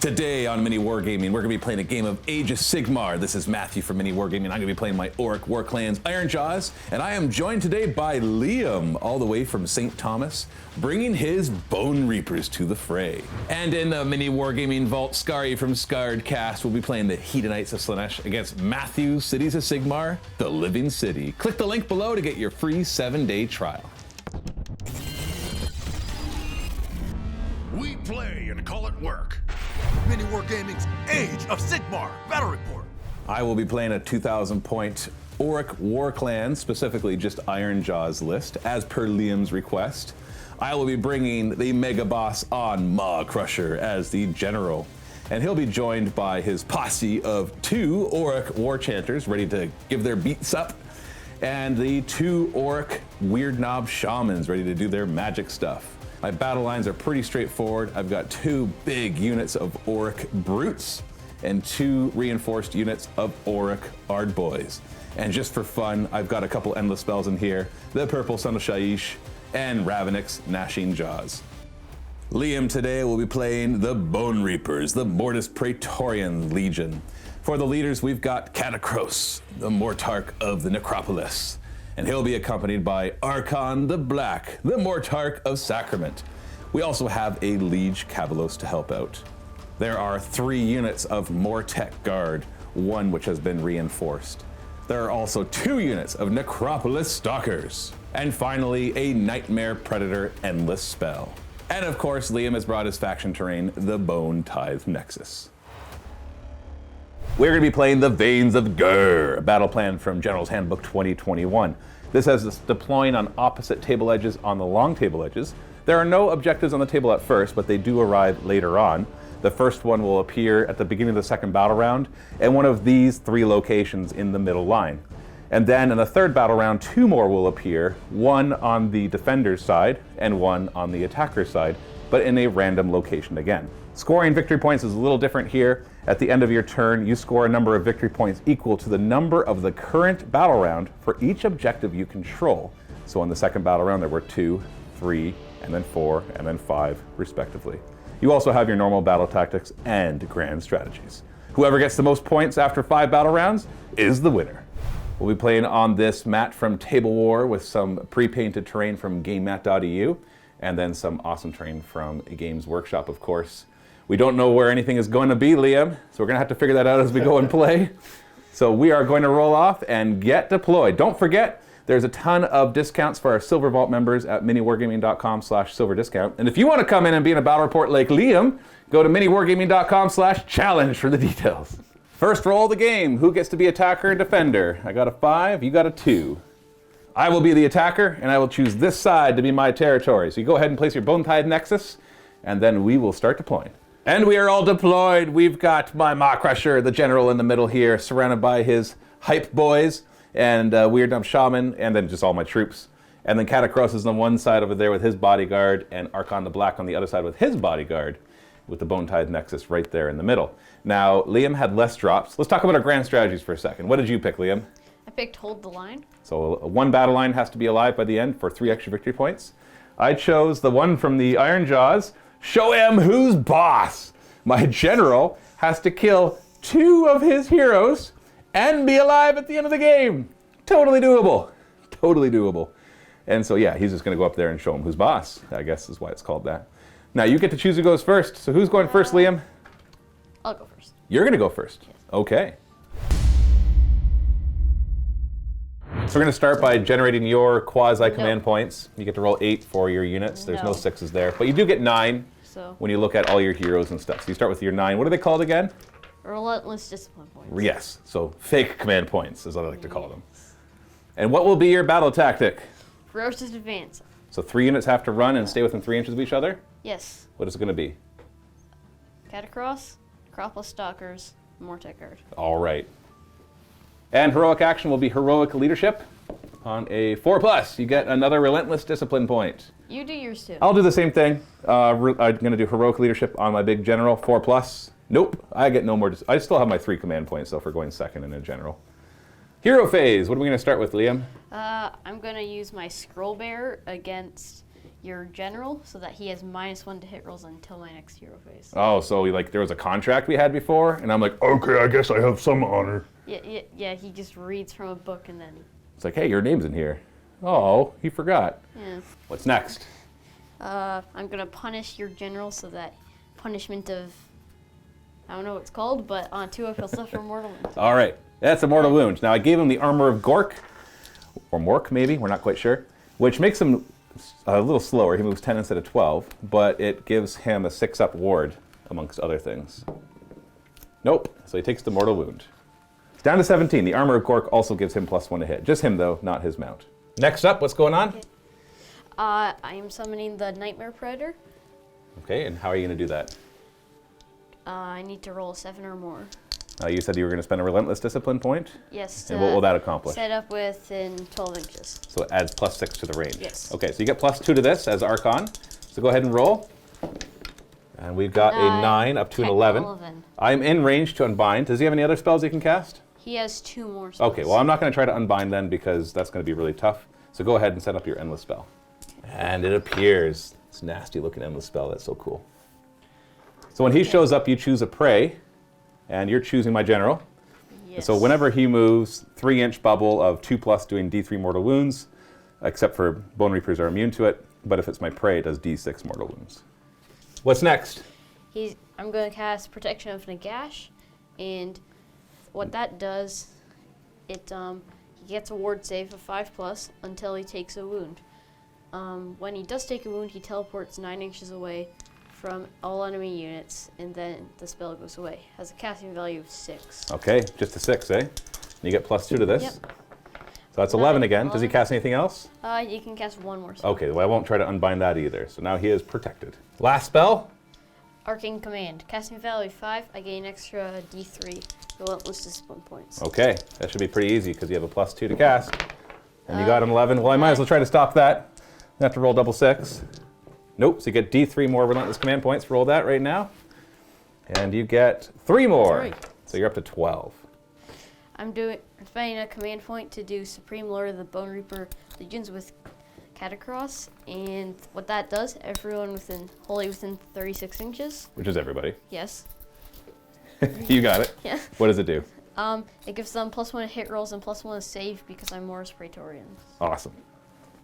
Today on MiniWarGaming, we're going to be playing a game of Age of Sigmar. This is Matthew from MiniWarGaming. I'm going to be playing my Orruk Warclans Ironjawz, and I am joined today by Liam, all the way from St. Thomas, bringing his Bonereapers to the fray. And in the MiniWarGaming Vault, Scary from Scarred Cast will be playing the Hedonites of Slaanesh against Matthew's Cities of Sigmar, the Living City. Click the link below to get your free 7-day trial. We play and call it work. MiniWarGaming's Age of Sigmar Battle Report. I will be playing a 2,000-point Orruk Warclans, specifically just Ironjawz list, as per Liam's request. I will be bringing the Mega Boss on Maw Crusher as the general, and he'll be joined by his posse of 2 Orruk War Chanters ready to give their beats up, and the 2 Orruk Weird Knob Shamans ready to do their magic stuff. My battle lines are pretty straightforward. I've got 2 big units of Orruk Brutes and 2 reinforced units of Orruk Ardboys. And just for fun, I've got a couple endless spells in here, the Purple Son of Shaiish and Ravenix's Gnashing Jaws. Liam today will be playing the Bonereapers, the Mortis Praetorian Legion. For the leaders, we've got Catacros, the Mortarch of the Necropolis. And he'll be accompanied by Archon the Black, the Mortarch of Sacrament. We also have a Liege Cavalos to help out. There are 3 units of Mortech Guard, 1 which has been reinforced. There are also 2 units of Necropolis Stalkers. And finally, a Nightmare Predator Endless spell. And of course, Liam has brought his faction terrain, the Bone Tithe Nexus. We're going to be playing the Veins of Ghur, a battle plan from General's Handbook 2021. This has us deploying on opposite table edges on the long table edges. There are no objectives on the table at first, but they do arrive later on. The first one will appear at the beginning of the second battle round, and one of these 3 locations in the middle line. And then in the third battle round, 2 more will appear, 1 on the defender's side and 1 on the attacker's side, but in a random location again. Scoring victory points is a little different here. At the end of your turn, you score a number of victory points equal to the number of the current battle round for each objective you control. So in the second battle round, there were 2, 3, and then 4, and then 5, respectively. You also have your normal battle tactics and grand strategies. Whoever gets the most points after 5 battle rounds is the winner. We'll be playing on this mat from Table War with some pre-painted terrain from GameMat.eu, and then some awesome terrain from Games Workshop, of course. We don't know where anything is going to be, Liam, so we're going to have to figure that out as we go and play. So we are going to roll off and get deployed. Don't forget, there's a ton of discounts for our Silver Vault members at miniwargaming.com/silver discount. And if you want to come in and be in a battle report like Liam, go to miniwargaming.com/challenge for the details. First roll of the game. Who gets to be attacker and defender? I got a 5, you got a 2. I will be the attacker, and I will choose this side to be my territory. So you go ahead and place your Bone Tithe Nexus, and then we will start deploying. And we are all deployed. We've got my Maw Crusher, the general in the middle here, surrounded by his hype boys and Weird Knob Shaman, and then just all my troops. And then Catacros is on one side over there with his bodyguard, and Archon the Black on the other side with his bodyguard, with the Bone Tithe Nexus right there in the middle. Now, Liam had less drops. Let's talk about our grand strategies for a second. What did you pick, Liam? I picked Hold the Line. So 1 battle line has to be alive by the end for 3 extra victory points. I chose the one from the Ironjawz, Show him who's boss. My general has to kill 2 of his heroes and be alive at the end of the game. Totally doable. Totally doable. And so yeah, he's just going to go up there and show him who's boss, I guess is why it's called that. Now you get to choose who goes first. So who's going first, Liam? I'll go first. You're going to go first? Yes. Okay. So we're going to start by generating your quasi-command points. You get to roll 8 for your units. There's no 6s there. But you do get 9 when you look at all your heroes and stuff. So you start with your 9. What are they called again? Relentless Discipline Points. Yes. So fake command points is what I like to call them. And what will be your battle tactic? Ferocious Advance. So 3 units have to run and stay within 3 inches of each other? Yes. What is it going to be? Catacross, Necropolis Stalkers, Mortech Guard. All right. And heroic action will be heroic leadership. On a 4+, you get another relentless discipline point. You do yours too. I'll do the same thing. I'm going to do heroic leadership on my big general, 4+. Nope, I get no more. I still have my 3 command points though for going second in a general. Hero phase. What are we going to start with, Liam? I'm going to use my Scroll Bearer against your general so that he has -1 to hit rolls until my next hero phase. Oh, so there was a contract we had before, and I'm like, okay, I guess I have some honor. Yeah, he just reads from a book and then... It's like, hey, your name's in here. Oh, he forgot. Yeah. What's next? I'm gonna punish your general so that punishment of... I don't know what it's called, but on 2 up he'll suffer mortal wounds. All right, that's a mortal wound. Now I gave him the armor of Gork, or Mork maybe, we're not quite sure, which makes him a little slower. He moves 10 instead of 12, but it gives him a 6-up ward, amongst other things. Nope, so he takes the mortal wound. It's down to 17. The armor of Gork also gives him +1 to hit. Just him though, not his mount. Next up, what's going on? Okay. I am summoning the Nightmare Predator. Okay, and how are you going to do that? I need to roll a 7 or more. You said you were going to spend a relentless discipline point? Yes. And what will that accomplish? Set up within 12 inches. So it adds +6 to the range? Yes. Okay, so you get +2 to this as Archon. So go ahead and roll. And we've got a 9 up to an 11. I'm in range to unbind. Does he have any other spells he can cast? He has 2 more spells. Okay, well I'm not going to try to unbind then because that's going to be really tough. So go ahead and set up your endless spell. And it appears. It's a nasty looking endless spell. That's so cool. So when he shows up, you choose a prey, and you're choosing my general. Yes. And so whenever he moves, 3-inch bubble of 2+ doing D3 mortal wounds, except for Bonereapers are immune to it. But if it's my prey, it does D6 mortal wounds. What's next? I'm going to cast Protection of Nagash, and what that does, he gets a ward save of 5+ until he takes a wound. When he does take a wound, he teleports 9 inches away from all enemy units, and then the spell goes away. Has a casting value of 6. Okay, just a 6, eh? And you get +2 to this. Yep. So that's 11 again. Does he cast anything else? You can cast 1 more spell. Okay, well I won't try to unbind that either. So now he is protected. Last spell? Arcane Command. Casting value 5, I gain extra D3 relentless discipline points. Okay, that should be pretty easy because you have a +2 to cast. And you got an 11. Well, I might as well try to stop that. I have to roll double 6. Nope, so you get D3 more relentless command points. Roll that right now. And you get 3 more. 3. So you're up to 12. I'm spending a command point to do Supreme Lord of the Bonereaper Legions with Catacross, and what that does, everyone wholly within 36 inches. Which is everybody. Yes. You got it. Yeah. What does it do? It gives them +1 to hit rolls and +1 to save because I'm Morris Praetorian. Awesome.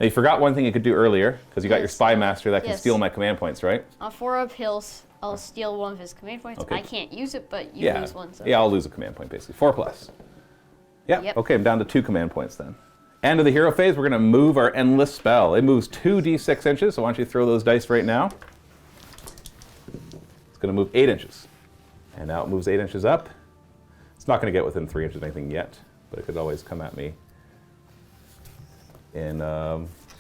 Now you forgot one thing you could do earlier because you got your Yes, Spy Master that can yes. steal my command points, right? On 4 up hills, I'll steal 1 of his command points. Okay. I can't use it, but you lose 1. So. Yeah, I'll lose a command point basically. 4+. Yeah. Yep. Okay, I'm down to 2 command points then. End of the hero phase, we're going to move our endless spell. It moves 2d6 inches, so why don't you throw those dice right now? It's going to move 8 inches. And now it moves 8 inches up. It's not going to get within 3 inches of anything yet, but it could always come at me in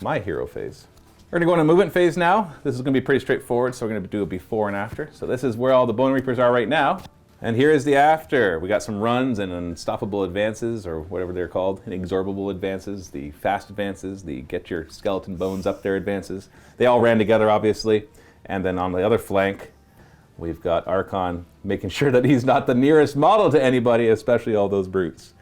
my hero phase. We're going to go into movement phase now. This is going to be pretty straightforward, so we're going to do a before and after. So this is where all the Bonereapers are right now. And here is the after. We got some runs and unstoppable advances, or whatever they're called, inexorable advances, the fast advances, the get your skeleton bones up there advances. They all ran together, obviously. And then on the other flank, we've got Archon making sure that he's not the nearest model to anybody, especially all those brutes.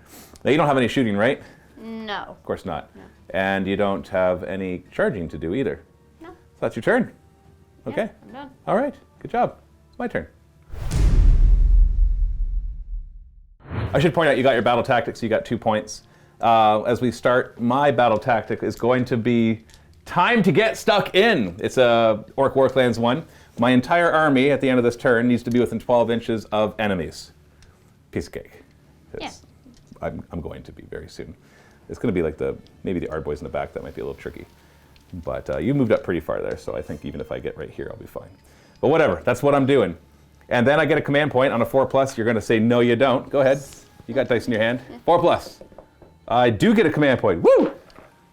Now, you don't have any shooting, right? No. Of course not. No. And you don't have any charging to do either. No. So that's your turn. Okay. Yeah, I'm done. All right. Good job. It's my turn. I should point out you got your battle tactics. You got 2 points. As we start, my battle tactic is going to be time to get stuck in. It's a Orc Warclans 1. My entire army at the end of this turn needs to be within 12 inches of enemies. Piece of cake. Yeah. I'm going to be very soon. It's going to be like maybe the Ard boys in the back. That might be a little tricky. But you moved up pretty far there, so I think even if I get right here, I'll be fine. But whatever, that's what I'm doing. And then I get a command point on a 4+. You're going to say, no, you don't. Go ahead. You got dice in your hand. 4+. I do get a command point. Woo!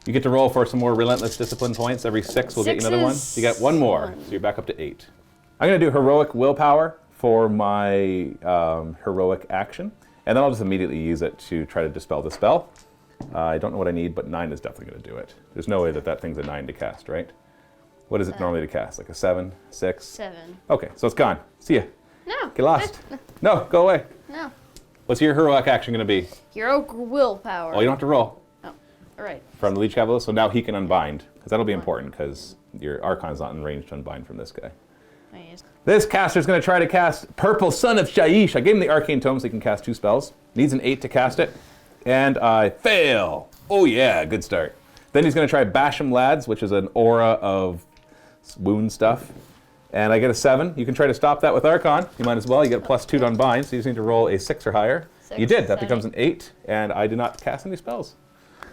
You get to roll for some more relentless discipline points. Every 6 will get you another one. You get 1 more, so you're back up to 8. I'm going to do heroic willpower for my heroic action, and then I'll just immediately use it to try to dispel the spell. I don't know what I need, but 9 is definitely going to do it. There's no way that thing's a 9 to cast, right? What is it normally to cast? Like a 7, 6? 7. Okay, so it's gone. See ya. No. Get lost. No, go away. No. What's your heroic action going to be? Heroic willpower. Oh, you don't have to roll. Oh. Right. from the Leech Cavalier, so now he can unbind, because that'll be important, because your Archon's not in range to unbind from this guy. Nice. This caster's going to try to cast Purple Son of Shaiish. I gave him the Arcane Tome so he can cast 2 spells. Needs an 8 to cast it, and I fail. Oh yeah, good start. Then he's going to try Basham Lads, which is an aura of wound stuff. And I get a 7. You can try to stop that with Archon. You might as well. You get a +2 to unbind, so you just need to roll a 6 or higher. You did. That becomes an 8, and I did not cast any spells.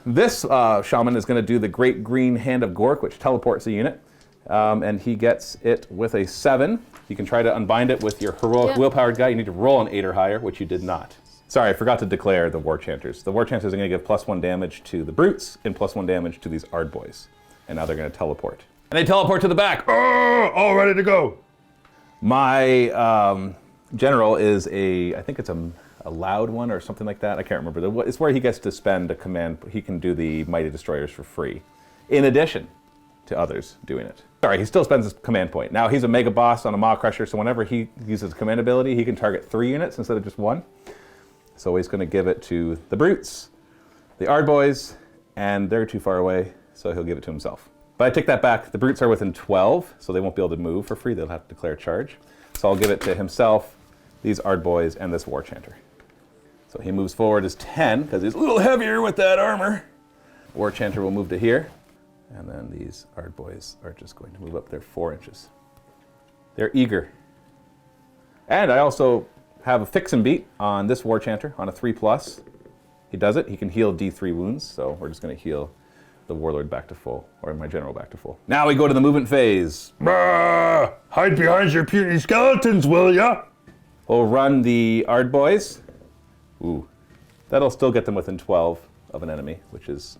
This shaman is going to do the Great Green Hand of Gork, which teleports a unit. And he gets it with a 7. You can try to unbind it with your heroic willpowered guy. You need to roll an 8 or higher, which you did not. Sorry, I forgot to declare the War Chanters. The War Chanters are going to give +1 damage to the Brutes and +1 damage to these Ard Boys. And now they're going to teleport. And they teleport to the back. All ready to go. My general is I think it's a loud one or something like that. I can't remember. It's where he gets to spend a command. He can do the Mighty Destroyers for free, in addition to others doing it. Sorry, he still spends his command point. Now he's a Mega Boss on a Maw Crusher, so whenever he uses a command ability, he can target 3 units instead of just 1. So he's going to give it to the Brutes, the Ard Boys, and they're too far away, so he'll give it to himself. But I take that back. The Brutes are within 12, so they won't be able to move for free. They'll have to declare a charge. So I'll give it to himself, these Ard Boys, and this War Chanter. So he moves forward as 10, because he's a little heavier with that armor. War Chanter will move to here, and then these Ard Boys are just going to move up there 4 inches. They're eager. And I also have a fix and beat on this War Chanter on a 3+. He does it. He can heal D3 wounds, so we're just going to heal the Warlord back to full, or my general back to full. Now we go to the movement phase. Brrr! Hide behind your puny skeletons, will ya? We'll run the Ard Boys. Ooh, that'll still get them within 12 of an enemy, which is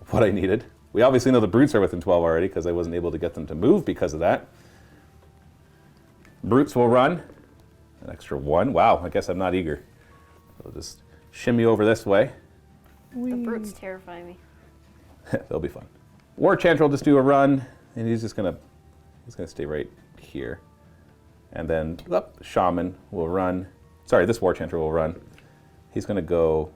what I needed. We obviously know the Brutes are within 12 already, because I wasn't able to get them to move because of that. Brutes will run. An extra 1. Wow, I guess I'm not eager. I'll just shimmy over this way. The Brutes terrify me. They'll be fun. War Chanter will just do a run, and he's gonna stay right here. And then Shaman will run. Sorry, this War Chanter will run. He's gonna go.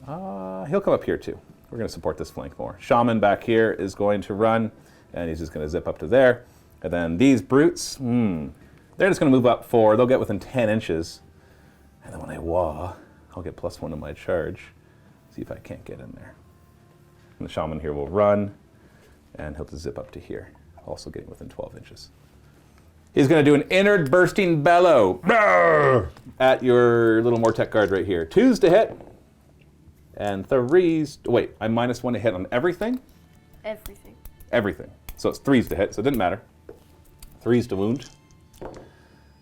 He'll come up here too. We're gonna support this flank more. Shaman back here is going to run, and he's just gonna zip up to there. And then these Brutes, they're just gonna move up 4. They'll get within 10 inches. And then when I I'll get +1 to my charge. See if I can't get in there. And the Shaman here will run, and he'll just zip up to here, also getting within 12 inches. He's going to do an Inward Bursting Bellow at your little Mortek guard right here. 2s to hit, and 3s. Wait, I'm -1 to hit on everything? Everything. Everything. So it's 3s to hit, so it didn't matter. 3s to wound.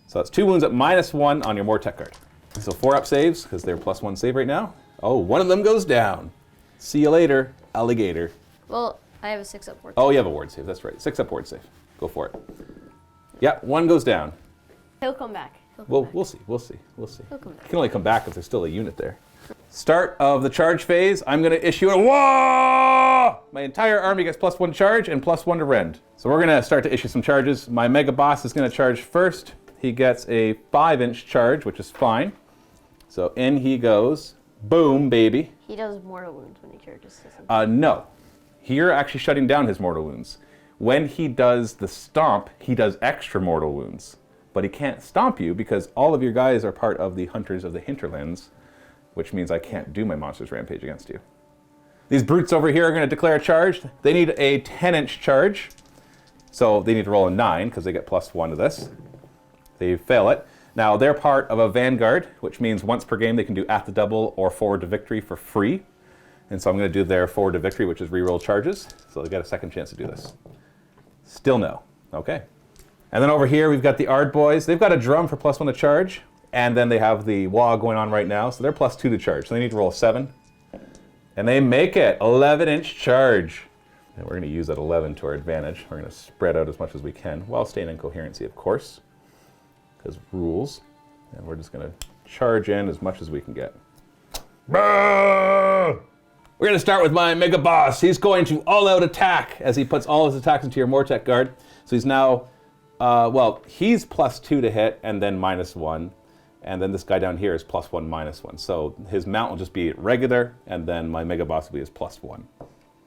So that's 2 wounds at -1 on your Mortek guard. So 4-up saves, because they're +1 save right now. Oh, one of them goes down. See you later, alligator. Well, I have a 6-up ward. Oh, you have a ward save. That's right. 6-up ward save. Go for it. Yeah, 1 goes down. He'll come back. We'll see. We'll see. He'll come back. He can only come back if there's still a unit there. Start of the charge phase. I'm going to issue a whoa! My entire army gets +1 charge and +1 to rend. So we're going to start to issue some charges. My Mega Boss is going to charge first. He gets a 5-inch charge, which is fine. So in he goes. Boom, baby. He does mortal wounds when he charges. No. Here, actually shutting down his mortal wounds. When he does the stomp, he does extra mortal wounds. But he can't stomp you because all of your guys are part of the Hunters of the Hinterlands, which means I can't do my Monsters Rampage against you. These Brutes over here are going to declare a charge. They need a 10-inch charge. So they need to roll a 9 because they get +1 to this. They fail it. Now, they're part of a Vanguard, which means once per game they can do at the double or forward to victory for free. And so I'm going to do their forward to victory, which is reroll charges. So they get a second chance to do this. Still no. Okay. And then over here we've got the Ard Boys. They've got a drum for +1 to charge. And then they have the wah going on right now. So they're +2 to charge. So they need to roll a 7. And they make it. 11-inch charge. And we're going to use that 11 to our advantage. We're going to spread out as much as we can while staying in coherency, of course. Because rules, and we're just going to charge in as much as we can get. We're going to start with my Mega Boss. He's going to all-out attack as he puts all his attacks into your Mortek guard. So he's now, he's +2 to hit and then -1. And then this guy down here is +1, -1. So his mount will just be regular, and then my Mega Boss will be his +1.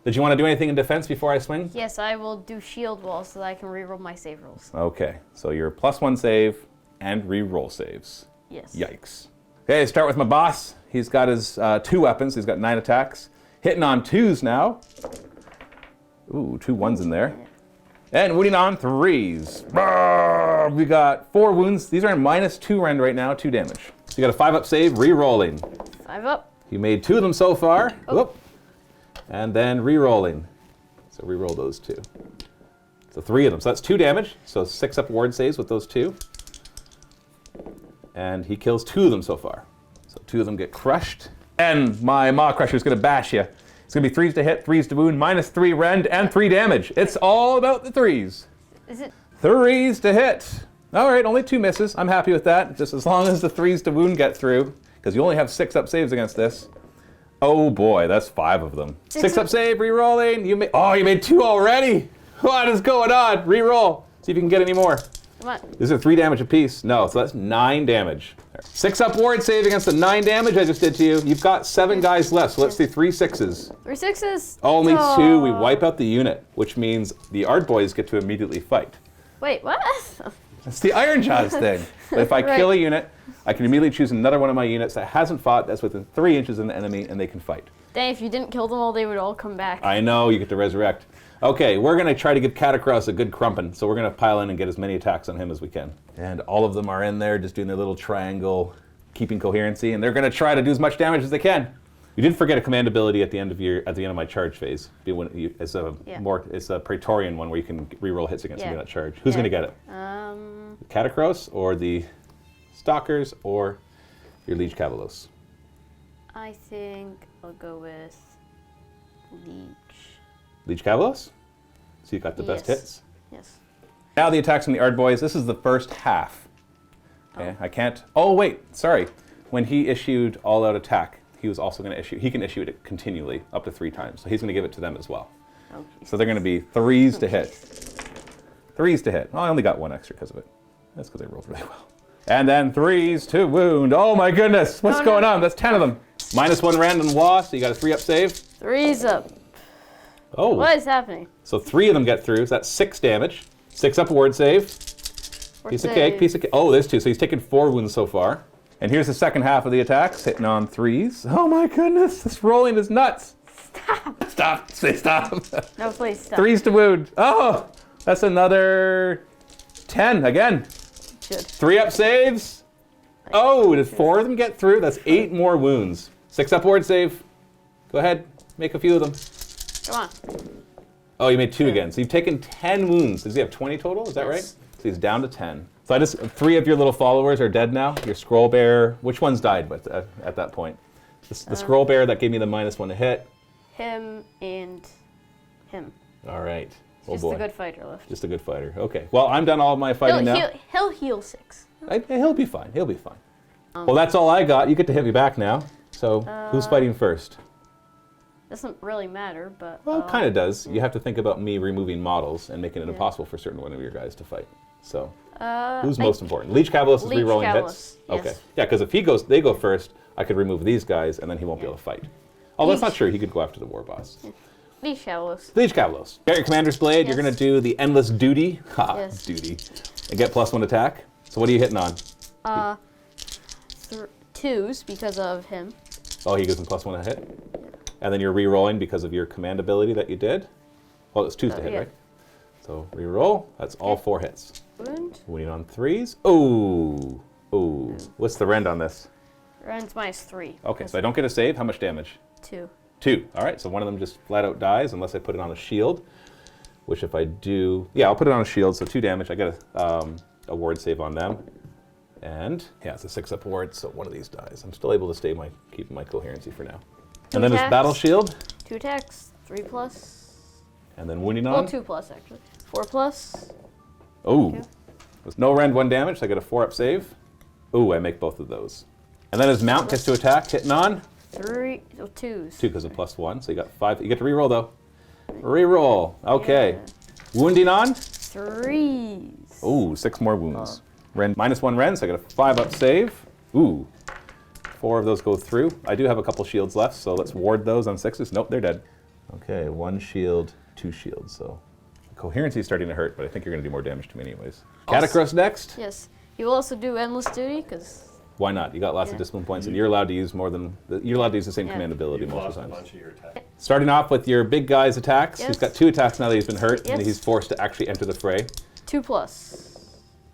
Did you want to do anything in defense before I swing? Yes, I will do shield wall so that I can reroll my save rolls. Okay, so your +1 save and reroll saves. Yes. Yikes. Okay, start with my boss. He's got his 2 weapons. He's got 9 attacks. Hitting on 2s now. Ooh, 2 1s in there. And wounding on 3s. We got 4 wounds. These are in -2 rend right now, 2 damage. So you got a 5-up save, re-rolling. 5 up. You made 2 of them so far. Oh. Whoop. And then re-rolling. So re-roll those 2. So 3 of them. So that's 2 damage. So 6-up ward saves with those 2. And he kills 2 of them so far. So 2 of them get crushed. And my Maw Crusher is going to bash you. It's going to be 3s to hit, 3s to wound, -3 rend, and 3 damage. It's all about the 3s. Is it? 3s to hit. All right, only 2 misses. I'm happy with that, just as long as the 3s to wound get through, because you only have 6-up saves against this. Oh boy, that's 5 of them. 6-up save, re-rolling. You made 2 already. What is going on? Re-roll. See if you can get any more. Come on. These are 3 damage apiece. No, so that's 9 damage. 6-up ward save against the 9 damage I just did to you. You've got 7 guys left, so let's do 3 6s. 3 6s. Only Oh. 2. We wipe out the unit, which means the Art Boys get to immediately fight. Wait, what? That's the Ironjawz thing. But if I Right. kill a unit, I can immediately choose another one of my units that hasn't fought, that's within 3 inches of the enemy, and they can fight. Dang, if you didn't kill them all, they would all come back. I know, you get to resurrect. Okay, we're going to try to give Catacross a good crumpin', so we're going to pile in and get as many attacks on him as we can. And all of them are in there, just doing their little triangle, keeping coherency, and they're going to try to do as much damage as they can. You did forget a command ability at the end of my charge phase. It's a Praetorian one where you can reroll hits against me that charge. Who's going to get it? The Catacross or the Stalkers or your Liege Cavalos? I think I'll go with Liege. Liege Cavalos? So you got the best Yes. hits? Yes. Now the attacks from the Ard Boys. This is the first half. Okay, I can't. Oh wait, sorry. When he issued all-out attack, he was also going to issue. He can issue it continually, up to 3 times. So he's going to give it to them as well. Oh, So they're going to be 3s to hit. 3s to hit. Oh, I only got 1 extra because of it. That's because I rolled really well. And then 3s to wound. Oh my goodness, what's going on? That's 10 of them. -1 random loss. So you got a 3-up save. 3's up. Oh. What is happening? So 3 of them get through. So that's 6 damage. 6-up ward save. Piece of cake, piece of cake. Oh, there's 2. So he's taken 4 wounds so far. And here's the second half of the attacks, hitting on 3s. Oh my goodness, this rolling is nuts. Stop. Stop. Say stop. No, please stop. 3s to wound. Oh, that's another 10 again. Should. 3-up saves. Oh, did 4 of them get through? That's 8 more wounds. 6-up ward save. Go ahead, make a few of them. Come on. Oh, you made 2 again. So you've taken 10 wounds. Does he have 20 total? Is that Yes. right? So he's down to 10. So 3 of your little followers are dead now. Your scroll bearer. Which ones died at that point? The scroll bearer that gave me the -1 to hit. Him and him. All right. Oh Just boy. a good fighter left. Just a good fighter. Okay. Well, I'm done all of my fighting now. He'll heal 6. He'll be fine. He'll be fine. Well, that's all I got. You get to hit me back now. So who's fighting first? Doesn't really matter, but. Well, it kind of does. You have to think about me removing models and making it impossible for certain one of your guys to fight. So who's most important? Liege Cavalos is Liege re-rolling Cavalos, hits? yes. Okay. Yeah, because if they go first, I could remove these guys and then he won't be able to fight. Oh, that's not true. He could go after the war boss. Liege Cavalos. Liege Cavalos. Get your Commander's Blade. You're Yes. going to do the Endless Duty. Ha, Yes. duty. And get +1 attack. So what are you hitting on? 2s because of him. Oh, he gives him +1 a hit? And then you're re-rolling because of your command ability that you did? Well, it's 2s to hit, yeah. right? So re-roll. That's all 4 hits. Wound. Wounding on 3s. Oh. Oh. What's the rend on this? Rends -3. Okay, so I don't get a save. How much damage? 2. 2. All right, so one of them just flat out dies unless I put it on a shield. Which if I do... Yeah, I'll put it on a shield, so 2 damage. I get a ward save on them. And, yeah, it's a 6-up ward, so one of these dies. I'm still able to keep my coherency for now. And then his attacks. battle shield. 2 attacks. 3+. And then wounding on. Well, 2+ actually. 4+. Oh. Okay. With no rend, 1 damage, so I get a 4-up save. Ooh, I make both of those. And then his mount gets to attack, hitting on. 3. Oh, 2s. 2 because of +1, so you got 5. You get to reroll though. Reroll. Okay. Wounding on. 3s. Ooh, 6 more wounds. Rend -1 rend, so I got a 5-up save. Ooh. 4 of those go through. I do have a couple shields left, so let's ward those on 6s. Nope, they're dead. Okay, 1 shield, 2 shields. So coherency is starting to hurt, but I think you're going to do more damage to me anyways. Catacross next? Yes. You will also do endless duty, because... Why not? You got lots of discipline points, and you're allowed to use more than... You're allowed to use the same command ability most of the time. Starting off with your big guy's attacks. Yes. He's got 2 attacks now that he's been hurt, Yes. and he's forced to actually enter the fray. 2+.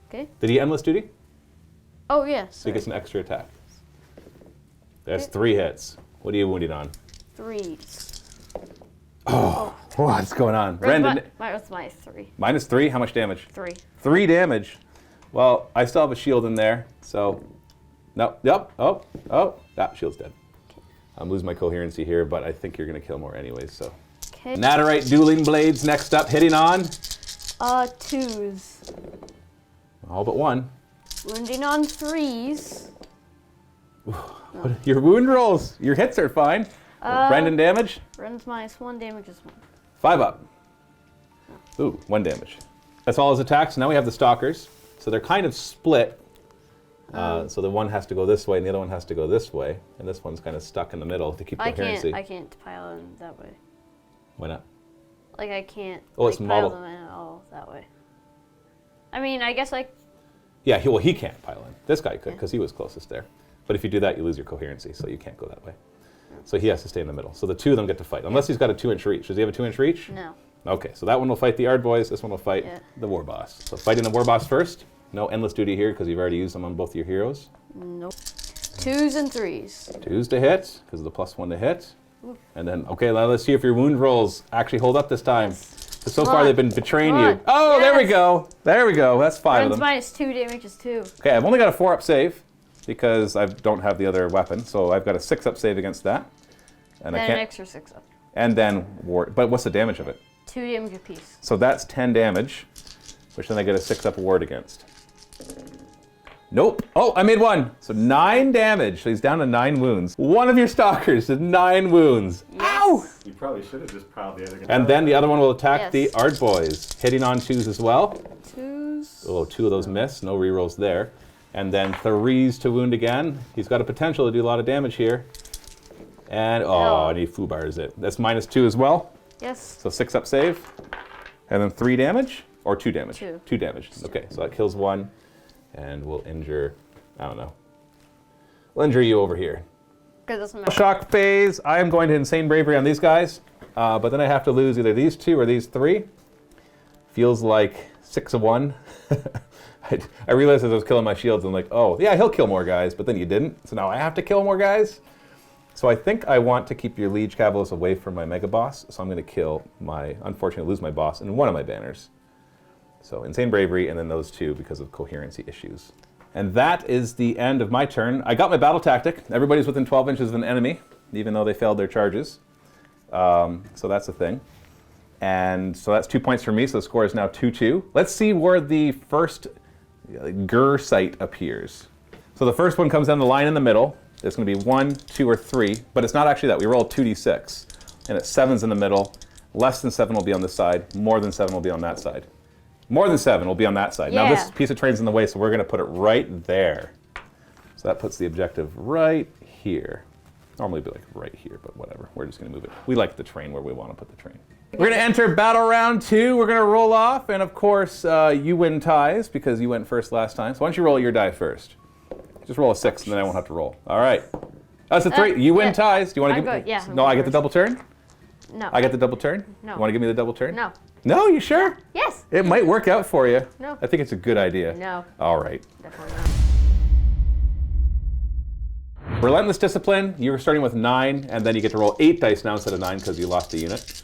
Okay. Did he endless duty? Oh, yeah. So he gets an extra attack. That's 3 hits. What are you wounded on? 3s. Oh, what's going on? Minus my 3. Minus 3? How much damage? 3. 3 damage. Well, I still have a shield in there, so... No, yep, oh, shield's dead. I'm losing my coherency here, but I think you're going to kill more anyways, so... Okay. Nadirite Dueling Blades next up, hitting on... 2s. All but 1. Wounding on 3s. Your wound rolls, your hits are fine. Rend damage? Rend's minus 1, damage is 1. 5 up. Ooh, 1 damage. That's all his attacks. Now we have the Stalkers. So they're kind of split. So the one has to go this way and the other one has to go this way. And this one's kind of stuck in the middle to keep coherency. I can't pile in that way. Why not? Like, I can't it's pile model. them in all that way. I mean, I guess I... Yeah, he can't pile in. This guy could because he was closest there. But if you do that, you lose your coherency, so you can't go that way. So he has to stay in the middle. So the 2 of them get to fight, unless he's got a 2-inch reach. Does he have a 2-inch reach? No. Okay, so that one will fight the Ardboys. This one will fight the War Boss. So fighting the War Boss first. No endless duty here because you've already used them on both your heroes. Nope. 2s and 3s. 2s to hit because of the +1 to hit. And then, okay, now let's see if your wound rolls actually hold up this time. So far they've been betraying you. Oh, there we go. There we go. That's 5 of them. Minus 2, damage is 2. Okay, I've only got a 4-up save because I don't have the other weapon. So I've got a 6-up save against that. And then I can't. An extra 6-up. And then but what's the damage of it? 2 damage apiece. So that's 10 damage, which then I get a 6-up ward against. Nope. Oh, I made 1. So 9 damage. So he's down to 9 wounds. One of your Stalkers did 9 wounds. Yes. Ow! You probably should have just piled the other guy. And then the other one will attack the Ardboys, hitting on 2s as well. 2s. Oh, 2 of those miss. No rerolls there. And then 3s to wound again. He's got a potential to do a lot of damage here. And, and he foo-bars it. That's minus 2 as well. Yes. So 6-up save. And then 3 damage? Or 2 damage? 2. 2 damage. Okay, so that kills 1. And we'll injure, I don't know. We'll injure you over here. Because it doesn't matter. Shock phase. I am going to Insane Bravery on these guys. But then I have to lose either these 2 or these 3. Feels like 6 of 1. I realized as I was killing my shields, I'm like, oh, yeah, he'll kill more guys. But then you didn't. So now I have to kill more guys. So I think I want to keep your Liege Cavaliers away from my Mega Boss. So I'm going to kill unfortunately lose my boss in one of my banners. So Insane Bravery and then those 2 because of coherency issues. And that is the end of my turn. I got my battle tactic. Everybody's within 12 inches of an enemy, even though they failed their charges. So that's a thing. And so that's 2 points for me, so the score is now 2-2. Let's see where the first Gur site appears. So the first one comes down the line in the middle. It's going to be 1, 2, or 3, but it's not actually that. We roll 2d6, and it's 7's in the middle. Less than 7 will be on this side. More than 7 will be on that side. More than 7 will be on that side. Yeah. Now this piece of terrain's in the way, so we're going to put it right there. So that puts the objective right here. Normally it'd be like right here, but whatever. We're just going to move it. We like the terrain where we want to put the terrain. We're going to enter battle round 2. We're going to roll off, and of course you win ties because you went first last time. So why don't you roll your die first? Just roll a 6, and then I won't have to roll. All right. That's a 3. You win ties. Do you want to give me? Yeah. No, I get the double turn? No. I get the double turn? No. You want to give me the double turn? No. No, you sure? Yes. It might work out for you. No. I think it's a good idea. No. All right. Definitely not. Relentless Discipline, you're starting with 9, and then you get to roll 8 dice now instead of 9 because you lost a unit.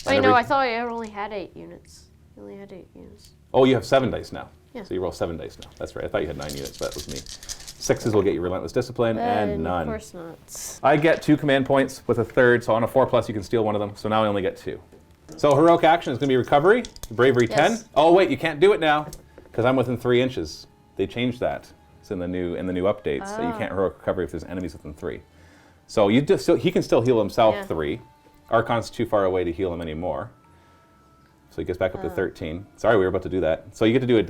Wait, no, I thought I only had 8 units. You only had 8 units. Oh, you have 7 dice now. Yeah. So you roll 7 dice now. That's right. I thought you had 9 units, but that was me. 6s will get you Relentless Discipline, and none. Of course not. I get 2 command points with a 3rd, so on a 4+ you can steal one of them, so now I only get 2. So heroic action is going to be Recovery, Bravery 10. Yes. Oh wait, you can't do it now, because I'm within 3 inches. They changed that. It's in the new updates, so you can't heroic recovery if there's enemies within 3. So he can still heal himself 3. Archon's too far away to heal him anymore. So he gets back up to 13. Sorry, we were about to do that. So you get to do a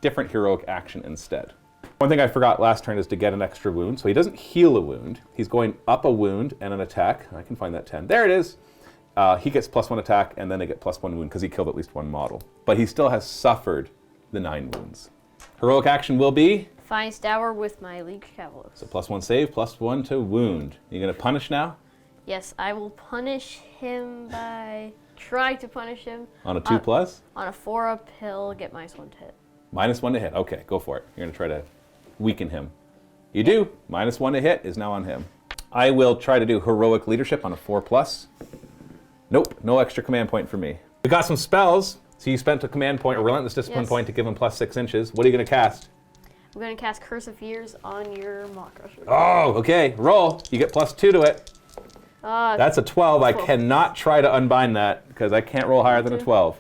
different heroic action instead. One thing I forgot last turn is to get an extra wound. So he doesn't heal a wound. He's going up a wound and an attack. I can find that 10. There it is. He gets +1 attack, and then they get +1 wound because he killed at least one model. But he still has suffered the 9 wounds. Heroic action will be? Finest Dower with my League Cavaliers. So +1 save, +1 to wound. You going to punish now? Yes, I will punish him by... Try to punish him. On a 2+? On a 4-up, he'll get -1 to hit. -1 to hit. Okay, go for it. You're going to try to weaken him. You do. -1 to hit is now on him. I will try to do Heroic Leadership on a 4+. Nope, no extra command point for me. We got some spells. So you spent a command point, a Relentless Discipline point to give him +6 inches. What are you going to cast? I'm going to cast Curse of Years on your Maw Crusher. Oh, okay. Roll. You get +2 to it. That's a 12. I cannot try to unbind that because I can't roll higher than a 12.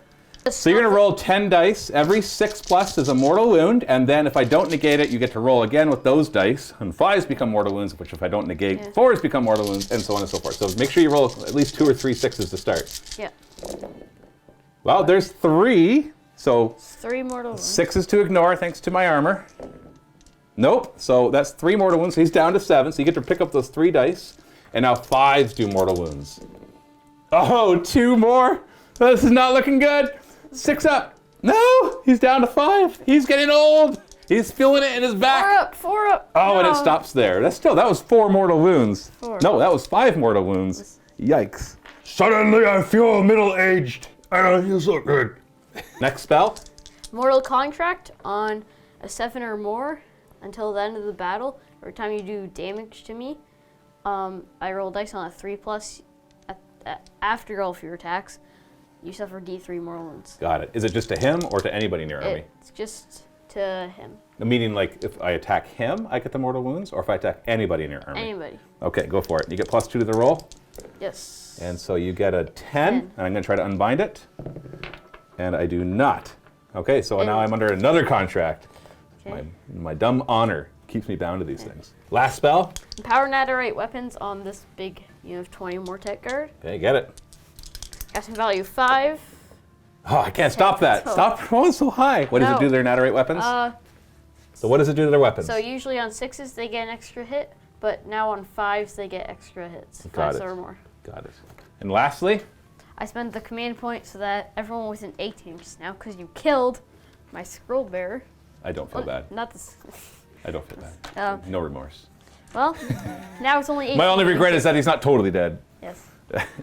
So you're going to roll 10 dice. Every 6+ is a mortal wound, and then if I don't negate it, you get to roll again with those dice. And 5s become mortal wounds, which if I don't negate, 4s become mortal wounds, and so on and so forth. So make sure you roll at least 2 or 3 6s to start. Yeah. Well, there's 3, so 3 mortal wounds. 6s to ignore thanks to my armor. Nope, so that's 3 mortal wounds. So he's down to 7, so you get to pick up those 3 dice, and now 5s do mortal wounds. Oh, 2 more? This is not looking good. 6 up. No, he's down to 5. He's getting old. He's feeling it in his back. 4 up. Oh, no. and it stops there. That was 4 mortal wounds. 4. No, that was 5 mortal wounds. Yikes. Suddenly I feel middle-aged. I don't feel so good. Next spell. Mortal Contract on a 7 or more until the end of the battle. Every time you do damage to me, I roll dice on a 3+. After all of your attacks, you suffer D3 mortal wounds. Got it. Is it just to him or to anybody in your army? It's just to him. Meaning, like, if I attack him, I get the mortal wounds, or if I attack anybody in your army? Anybody. Okay, go for it. You get +2 to the roll. Yes. And so you get a 10, and I'm going to try to unbind it. And I do not. Okay, so now I'm under another contract. Okay. My dumb honor keeps me bound to these things. Last spell. Empower Nadirite weapons on this big, 20 more tech guard. Okay, get it. Casting value 5. Oh, I can't stop that. So- Stop rolling so high. What does it do to their Nadirite weapons? So what does it do to their weapons? So usually on 6s they get an extra hit, but now on 5s they get extra hits. Got 5s it. or more. Got it. And lastly, I spent the command point so that everyone within 18 inches now, because you killed my scroll bearer. I don't feel bad. Not this. I don't feel bad. No remorse. Well, now it's only 18. My only regret is that he's not totally dead. Yes.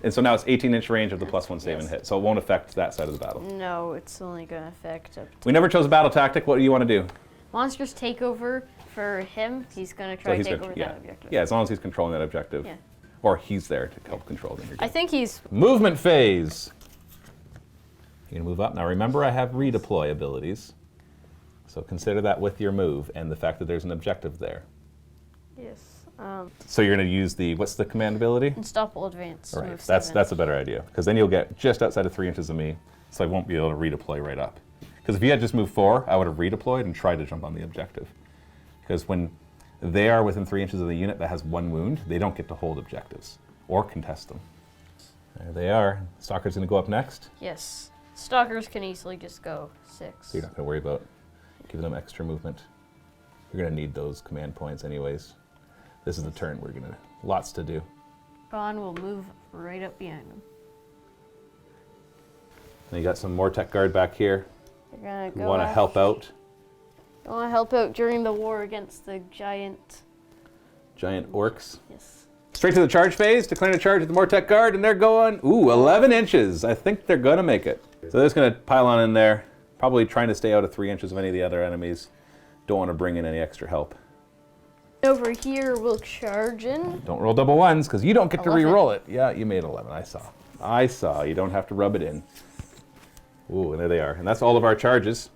And so now it's 18-inch range of the +1 save and hit, so it won't affect that side of the battle. No, it's only going to affect up to... We never chose a battle tactic. What do you want to do? Monsters take over for him. He's going to try to take over that objective. Yeah, as long as he's controlling that objective. Yeah. Or he's there to help control them. I think he's... Movement phase. You're going to move up. Now remember I have redeploy abilities. So consider that with your move and the fact that there's an objective there. Yes. So you're going to use the, what's the command ability? Unstoppable Advance. All right, move that's 7. a better idea. Because then you'll get just outside of 3 inches of me. So I won't be able to redeploy right up. Because if you had just moved 4, I would have redeployed and tried to jump on the objective. Because when they are within 3 inches of the unit that has 1 wound, they don't get to hold objectives or contest them. There they are. Stalker's going to go up next. Yes. Stalkers can easily just go 6. So you're not going to worry about giving them extra movement. You're going to need those command points anyways. This is the turn we're going to, lots to do. Gon will move right up behind him. And you got some more tech guard back here. They're gonna who go want to help out. They want to help out during the war against the giant orcs. Yes. Straight to the charge phase, declaring a charge with the more tech guard, and they're going, 11 inches. I think they're going to make it. So they're just going to pile on in there, probably trying to stay out of 3 inches of any of the other enemies. Don't want to bring in any extra help. Over here, we'll charge in. Don't roll double ones, because you don't get to 11. re-roll it. Yeah, you made 11, I saw. You don't have to rub it in. Ooh, and there they are. And that's all of our charges.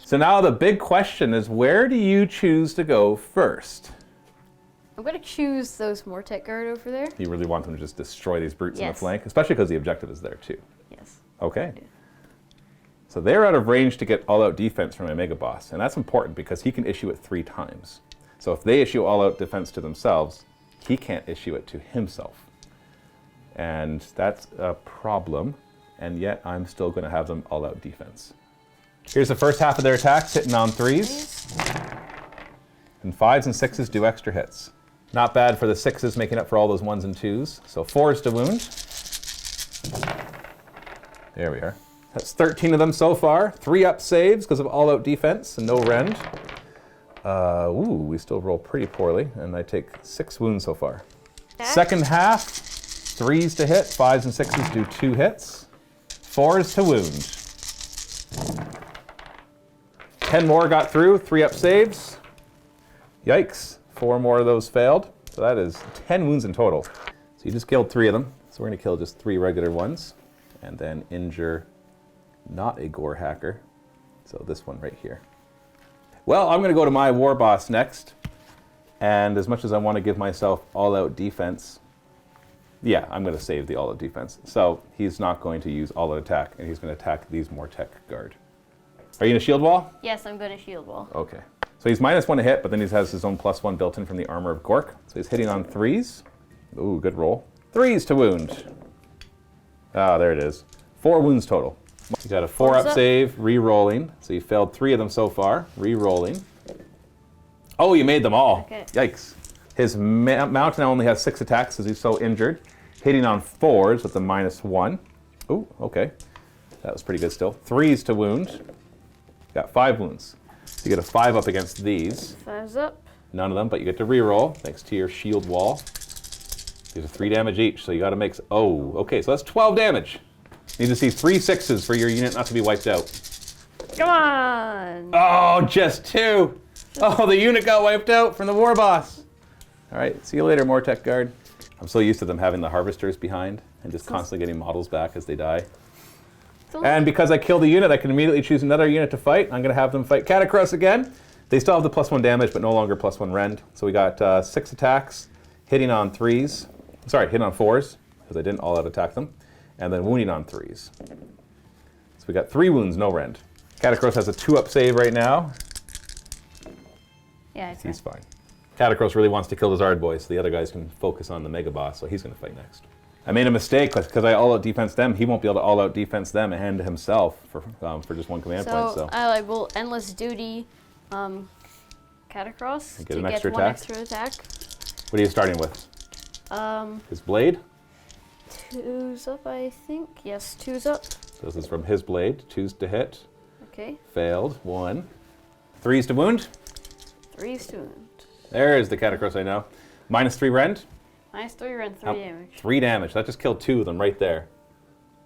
So now the big question is, where do you choose to go first? I'm going to choose those Mortek Guard over there. You really want them to just destroy these brutes in the Yes. flank? Especially because the objective is there, too. Yes. Okay. So they're out of range to get all-out defense from a Mega Boss. And that's important because he can issue it 3 times. So if they issue all-out defense to themselves, he can't issue it to himself. And that's a problem. And yet I'm still going to have them all-out defense. Here's the first half of their attacks, hitting on 3s. And 5s and 6s do extra hits. Not bad for the 6s making up for all those 1s and 2s. So 4s to wound. There we are. That's 13 of them so far. 3 up saves because of all-out defense and no rend. We still roll pretty poorly, and I take 6 wounds so far. Second half, 3s to hit, 5s and 6s do 2 hits. 4s to wound. 10 more got through, 3 up saves. Yikes, 4 more of those failed. So that is 10 wounds in total. So you just killed 3 of them. So we're gonna kill just 3 regular ones and then injure not a gore hacker. So this one right here. Well, I'm gonna go to my war boss next. And as much as I wanna give myself all-out defense, yeah, I'm gonna save the all-out defense. So he's not going to use all-out attack, and he's gonna attack these Mortec guard. Are you gonna shield wall? Yes, I'm gonna shield wall. Okay. So he's -1 to hit, but then he has his own +1 built in from the armor of Gork. So he's hitting on 3s. Ooh, good roll. 3s to wound. Ah, there it is. 4 wounds total. You got a 4-up save, re-rolling. So you failed 3 of them so far, re-rolling. Oh, you made them all. Okay. Yikes. His mountain only has 6 attacks because he's so injured. Hitting on 4s with a -1. Ooh, okay. That was pretty good still. 3s to wound. Got 5 wounds. So you get a 5 up against these. 5's up. None of them, but you get to re-roll thanks to your shield wall. These are 3 damage each, so you got to make. Oh, okay, so that's 12 damage. You need to see 3 6s for your unit not to be wiped out. Come on. Oh, just 2. Oh, the unit got wiped out from the war boss. All right, see you later, Mortec guard. I'm so used to them having the harvesters behind and just constantly getting models back as they die. And because I killed a unit, I can immediately choose another unit to fight. I'm going to have them fight Catacross again. They still have the +1 damage, but no longer +1 rend. So we got 6 attacks, hitting on 3s. Sorry, hitting on 4s, because I didn't all-out attack them. And then wounding on 3s. So we got 3 wounds, no rend. Catacross has a 2-up save right now. Yeah, He's fine. Catacross really wants to kill the Zard boys, so the other guys can focus on the Mega Boss, so he's going to fight next. I made a mistake because I all-out defense them. He won't be able to all-out defense them and himself for just 1 command point. So I will endless duty Catacross get to an get extra 1 attack? extra attack. What are you starting with? His blade? 2's up, I think. Yes, 2's up. So this is from his blade. 2's to hit. Okay. Failed. 1. 3's to wound. 3's to wound. There's the Catacross I know. -3 rend. -3 rend, 3 damage. 3 damage. That just killed 2 of them right there.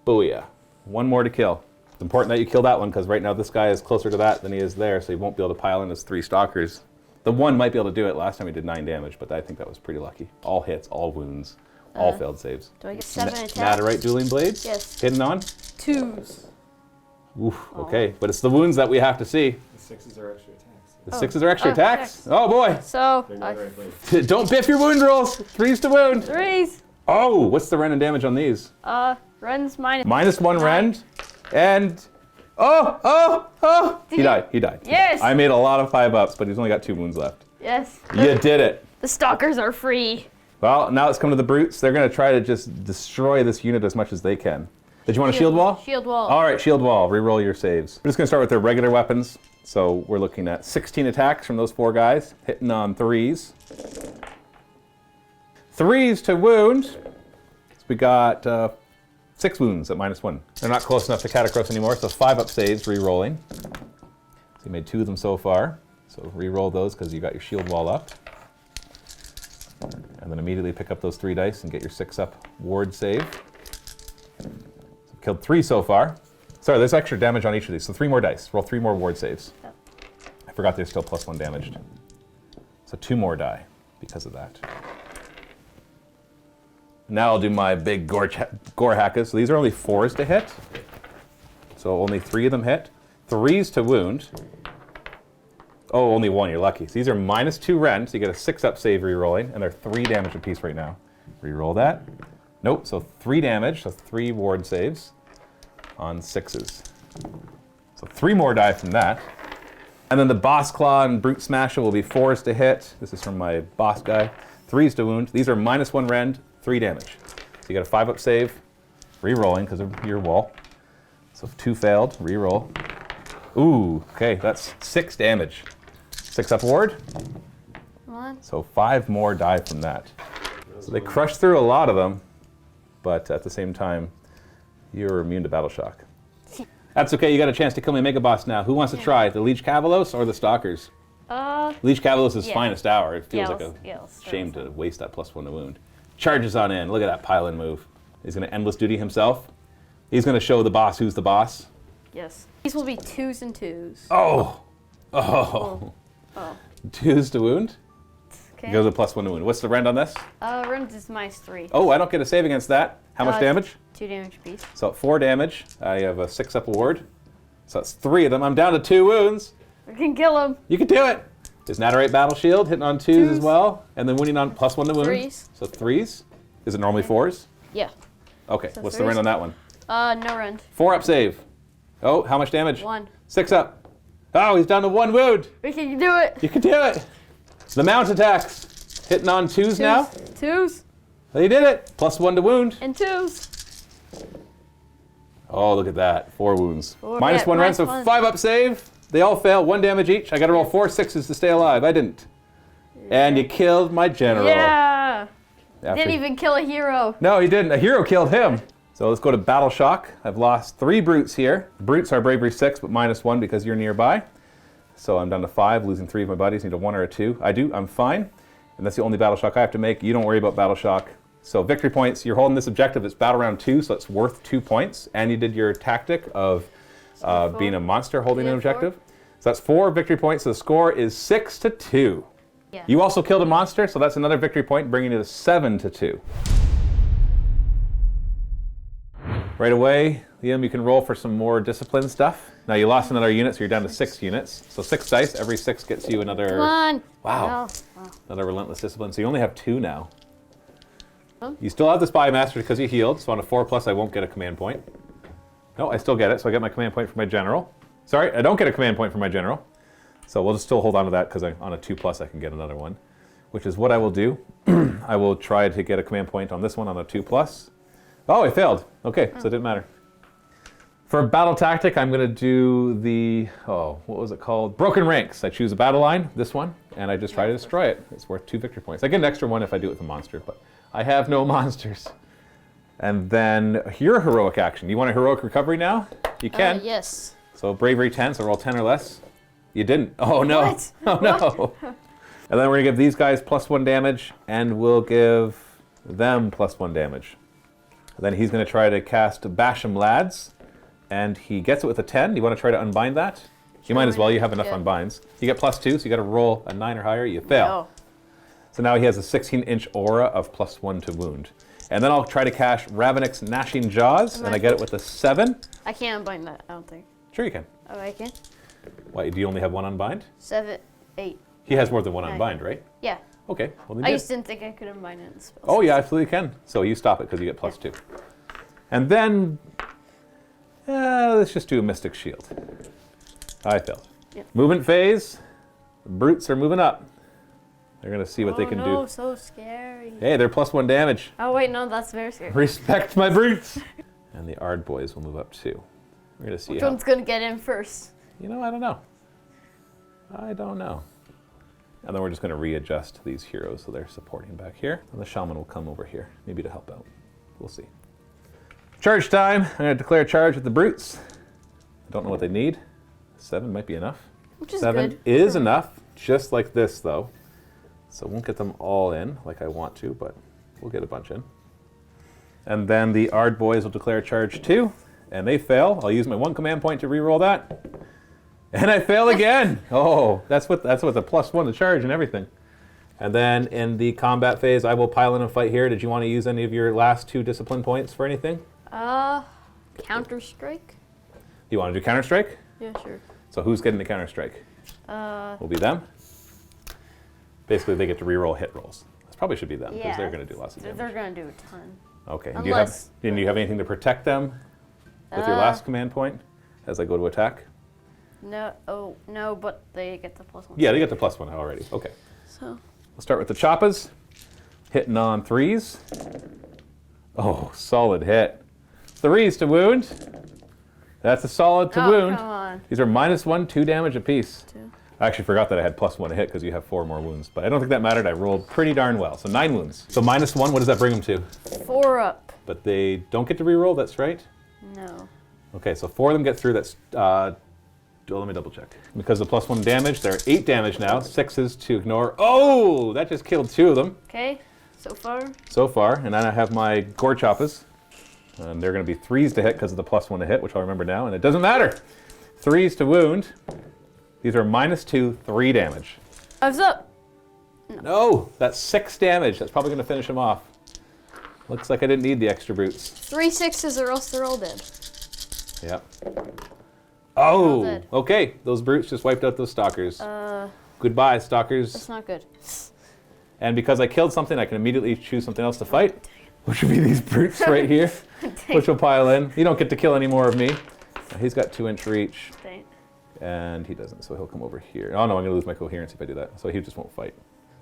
Booyah. 1 more to kill. It's important that you kill that one because right now this guy is closer to that than he is there, so he won't be able to pile in his 3 stalkers. The 1 might be able to do it. Last time he did 9 damage, but I think that was pretty lucky. All hits, all wounds, all failed saves. Do I get 7 attacks? Nadirite dueling blades? Yes. Hitting on? 2's. Oof, okay. But it's the wounds that we have to see. The 6s are extra attacks. The 6s are extra attacks? Oh boy. So, They're not right blade. Don't biff your wound rolls. 3's to wound. 3's. Oh, what's the rend and damage on these? Rend's -1. -1 rend. And he died. He died. Yes. I made a lot of 5-ups, but he's only got 2 wounds left. Yes. You did it. The stalkers are free. Well, now it's come to the brutes. They're going to try to just destroy this unit as much as they can. Did you want a shield wall? Shield wall. All right, shield wall. Reroll your saves. We're just going to start with their regular weapons. So we're looking at 16 attacks from those 4 guys, hitting on 3s. 3s to wound. So we got 6 wounds at -1. They're not close enough to Catacross anymore, so 5-up saves, re-rolling. So you made 2 of them so far. So re-roll those because you got your shield wall up. And then immediately pick up those 3 dice and get your 6-up ward save. So killed 3 so far. Sorry, there's extra damage on each of these, so 3 more dice. Roll 3 more ward saves. Yep. I forgot they're still +1 damaged. So 2 more die because of that. Now I'll do my big gore hackers. So these are only 4s to hit. So only 3 of them hit. 3s to wound. Oh, only 1, you're lucky. So these are -2 rend, so you get a 6-up save re-rolling, and they're 3 damage apiece right now. Re-roll that. Nope, so 3 damage, so 3 ward saves on 6s. So 3 more die from that. And then the Boss Claw and Brute Smasher will be 4s to hit. This is from my boss guy. 3s to wound. These are -1 rend, 3 damage. So you got a 5-up save, re-rolling because of your wall. So 2 failed, re-roll. Ooh, okay, that's 6 damage. 6-up ward. Come on. So 5 more die from that. So they crush through a lot of them, but at the same time, you're immune to battle shock. That's okay, you got a chance to kill my Mega Boss now. Who wants to try, the Leech Cavalos or the Stalkers? Leech Cavalos' yeah. finest hour. It feels Yeah, like a let's start shame with to waste that +1 to wound. Charges on in, look at that pile-in move. He's gonna endless duty himself. He's gonna show the boss who's the boss. Yes. These will be 2s and 2s. Oh! Oh. 2s to wound? Okay. He goes a +1 to wound. What's the rend on this? Rend is -3. Oh, I don't get a save against that. How much damage? 2 damage apiece. So 4 damage. I have a 6-up award. So that's 3 of them. I'm down to 2 wounds. We can kill him. You can do it. There's Nadirite Battle Shield, hitting on 2s as 2s. well. And then winning on +1 to wound. 3s. So 3s. Is it normally 4s? Yeah. Okay, So what's the 3s. rend on that one? No rend. 4-up save. Oh, how much damage? 1. 6-up. Oh, he's down to 1 wound. We can do it. You can do it. The mount attacks. Hitting on 2s now. 2s He did it. +1 to wound. and 2s. Oh, look at that. 4 wounds. Four. -1 Yeah, rend, so -1. 5-up save. They all fail. 1 damage each. I got to roll 4 6s to stay alive. I didn't. And you killed my general. Yeah. After- Didn't even kill a hero. No, he didn't. A hero killed him. So let's go to Battle Shock. I've lost 3 brutes here. Brutes are bravery 6, but -1 because you're nearby. So I'm down to 5, losing 3 of my buddies. Need a 1 or a 2. I do. I'm fine. And that's the only Battle Shock I have to make. You don't worry about Battle Shock. So victory points. You're holding this objective. It's battle round 2, so it's worth 2 points. And you did your tactic of being a monster holding an Yeah, 4. objective. So that's 4 victory points. So the score is 6-2. Yeah. You also killed a monster, so that's another victory point, bringing it to 7-2. Right away, Liam, you can roll for some more discipline stuff. Now you lost another unit, so you're down to 6 units. So 6 dice, every 6 gets you another. Come on. Wow. No. Oh. Another relentless discipline. So you only have 2 now. Huh? You still have the Spy Master because you healed. So on a 4+ I won't get a command point. No, I still get it. So I get my command point for my general. Sorry, I don't get a command point for my general. So we'll just still hold on to that because on a 2+ I can get another one, which is what I will do. I will try to get a command point on this one on a 2+. Oh, I failed. Okay, so it didn't matter. For battle tactic, I'm going to do the, what was it called? Broken Ranks. I choose a battle line, this one, and I just try to destroy it. It's worth 2 victory points. I get an extra 1 if I do it with a monster, but I have no monsters. And then your heroic action. You want a heroic recovery now? You can. Yes. So bravery 10, so roll 10 or less. You didn't. Oh no. What? Oh no. And then we're going to give these guys +1 damage, and we'll give them +1 damage. And then he's going to try to cast Basham Lads, and he gets it with a 10. You want to try to unbind that? You might as well. You have enough Yeah. unbinds. You get +2, so you got to roll a 9 or higher. You fail. No. So now he has a 16-inch aura of +1 to wound. And then I'll try to cast Ravenix's Gnashing Jaws, and I get it with a 7. I can't unbind that, I don't think. Sure you can. Oh, I can? Why, do you only have 1 unbind? 7, 8. He has more than 1 Nine. unbind, right? Yeah. Okay. Well, then I you- just didn't think I could unbind it in spells. Oh, yeah, absolutely can. So you stop it because you get +2. And then, let's just do a Mystic Shield. I failed. Yep. Movement phase. The brutes are moving up. They're going to see what they can no, do. So scary. Hey, they're +1 damage. Oh, wait, no, that's very scary. Respect my brutes. And the Ard boys will move up too. We're going to see Which how. one's going to get in first? You know, I don't know. I don't know. And then we're just going to readjust these heroes so they're supporting back here. And the shaman will come over here, maybe to help out. We'll see. Charge time. I'm going to declare charge with the brutes. I don't know what they need. 7 might be enough. Which is 7 good. is enough, just like this though. So won't get them all in like I want to, but we'll get a bunch in. And then the Ard boys will declare charge too, and they fail. I'll use my 1 command point to reroll that. And I fail again. Oh, that's with a +1 to charge and everything. And then in the combat phase, I will pile in and fight here. Did you want to use any of your last 2 discipline points for anything? Counter-Strike? You want to do Counter-Strike? Yeah, sure. So who's getting the Counter-Strike? Will be them. Basically, they get to reroll hit rolls. This probably should be them because they're going to do lots of damage. They're going to do a ton. Okay. Unless- Do you have anything to protect them with your last command point as I go to attack? No, no, but they get the +1. Yeah, they get the +1 already. Okay. So, We'll start with the Choppas. Hitting on 3s. Oh, solid hit. 3s to wound. That's a solid to wound. Come on. These are -1, 2 damage apiece. 2. I actually forgot that I had +1 to hit because you have 4 more wounds. But I don't think that mattered. I rolled pretty darn well. So 9 wounds. So -1, what does that bring them to? 4 up. But they don't get to reroll, that's right? No. Okay, so 4 of them get through. That's, let me double check. Because of +1 damage, they're 8 damage now. 6s to ignore. Oh, that just killed 2 of them. Okay, so far. So far, and then I have my Gore Choppas. And they're going to be 3s to hit because of the +1 to hit, which I'll remember now, and it doesn't matter. 3s to wound. These are -2, 3 damage. Time's up. No, that's 6 damage. That's probably going to finish him off. Looks like I didn't need the extra brutes. 3 6s or else they're all dead. Yep. all Oh, dead. okay. Those brutes just wiped out those stalkers. Goodbye, stalkers. That's not good. And because I killed something, I can immediately choose something else to fight, which would be these brutes right here, which will pile in. You don't get to kill any more of me. He's got 2-inch reach, Dang. and he doesn't, so he'll come over here. Oh no, I'm going to lose my coherence if I do that, so he just won't fight.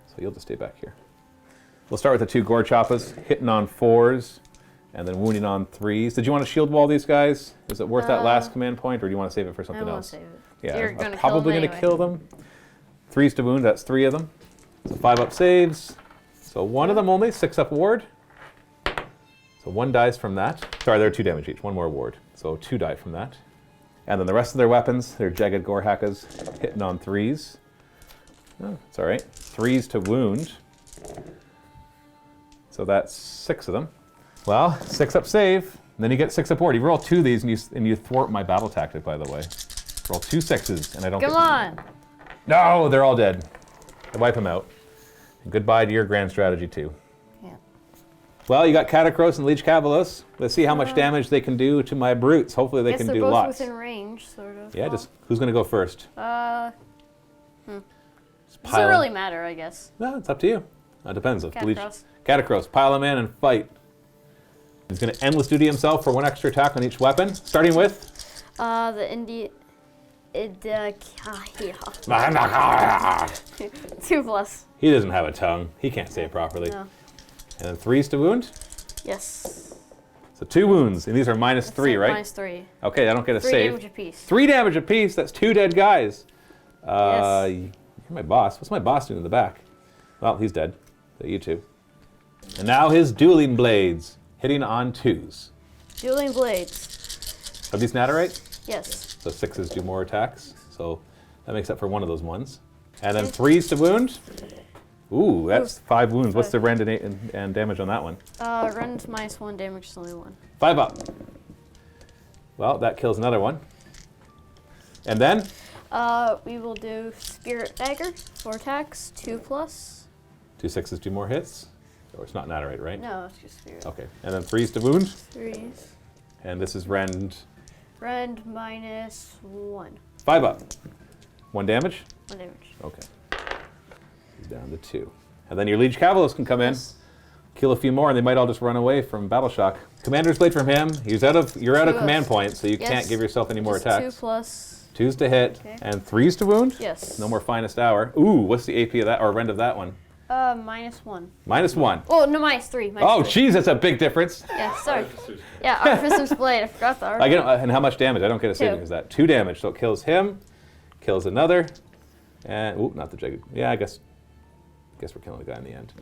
So he'll just stay back here. We'll start with the 2 Gore Choppas, hitting on 4s, and then wounding on 3s. Did you want to shield wall these guys? Is it worth that last command point, or do you want to save it for I something won't else? save it. Yeah, You're I'm gonna probably kill going them to kill them. 3s to wound, that's 3 of them. So 5 up saves. So 1 of them only, 6 up ward. So 1 dies from that. Sorry, they're 2 damage each, 1 more ward. So 2 die from that. And then the rest of their weapons, they're jagged gore hackas, hitting on 3s. Oh, it's all right. 3s to wound. So that's 6 of them. Well, 6 up save, and then you get 6 up ward. You roll 2 of these, and you thwart my battle tactic, by the way. Roll 2 6s, and I don't Come get... on. No, they're all dead. I wipe them out. And goodbye to your grand strategy, too. Yeah. Well, you got Catacross and Leech Cavalos. Let's see how much damage they can do to my brutes. Hopefully they Guess can they're do both lots. within range, sort of. Yeah, just who's going to go first? Just Doesn't pile- really matter, I guess. No, it's up to you. It depends. If Leech... Catacross. Catacross, pile them in and fight. He's going to endless duty himself for 1 extra attack on each weapon, starting with... The India. Yeah. 2+. He doesn't have a tongue. He can't say it properly. No. And then 3s to wound. Yes. So 2 wounds, and these are -3, right? -3. Okay, I don't get a 3 save. damage apiece. 3 damage apiece. That's 2 dead guys. Yes. You're my boss. What's my boss doing in the back? Well, he's dead. So you 2. And now his dueling blades, hitting on 2s. Dueling blades. Are these Natarite? Yes. So 6s do more attacks. So that makes up for 1 of those ones. And then 3s to wound. Ooh, that's 5 wounds. What's the rend and damage on that one? Rend -1, damage is only 1. 5 up. Well, that kills another one. And then? We will do Spirit Dagger, 4 attacks, 2+. 2 6s do more hits. Or it's not Natarite, right? No, it's just Spirit. Okay. And then 3s to wound. 3s. And this is rend. Rend -1. 5 up. 1 damage? 1 damage. Okay. He's down to 2. And then your Liege Cavalos can come in, kill a few more, and they might all just run away from Battle Shock. Commander's Blade from him. You're out of 2s. command points, so you Yes. can't give yourself any more Just attacks. 2+. 2s to hit, Okay. and 3s to wound? Yes. No more Finest Hour. Ooh, what's the AP of that, or rend of that one? -1. -1. Oh, no, -3. Oh, -3. jeez, that's a big difference. Yeah, sorry. Yeah, Artificer's Blade. I forgot the art. I get, and how much damage? I don't get a saving. 2. Is that 2 damage? So it kills him, kills another, and ooh, not the jagged. Yeah, I guess we're killing the guy in the end.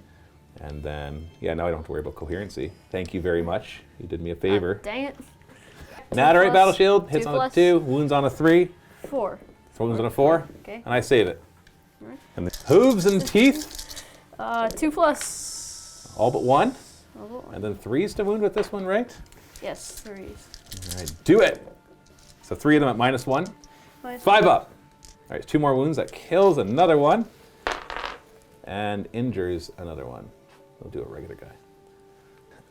And then, yeah, now I don't have to worry about coherency. Thank you very much. You did me a favor. Dang it. Natarite 2+, Battle Shield hits 2+, on a 2, wounds on a 3, 4. wounds on a 4, Okay. and I save it. Alright. And the hooves and teeth, 2+. all but 1, Oh, boy. and then 3s to wound with this one, right? Yes, 3s. All right, do it. So 3 of them at -1. 5 up. All right, 2 more wounds. That kills another one and injures another one. We'll do a regular guy.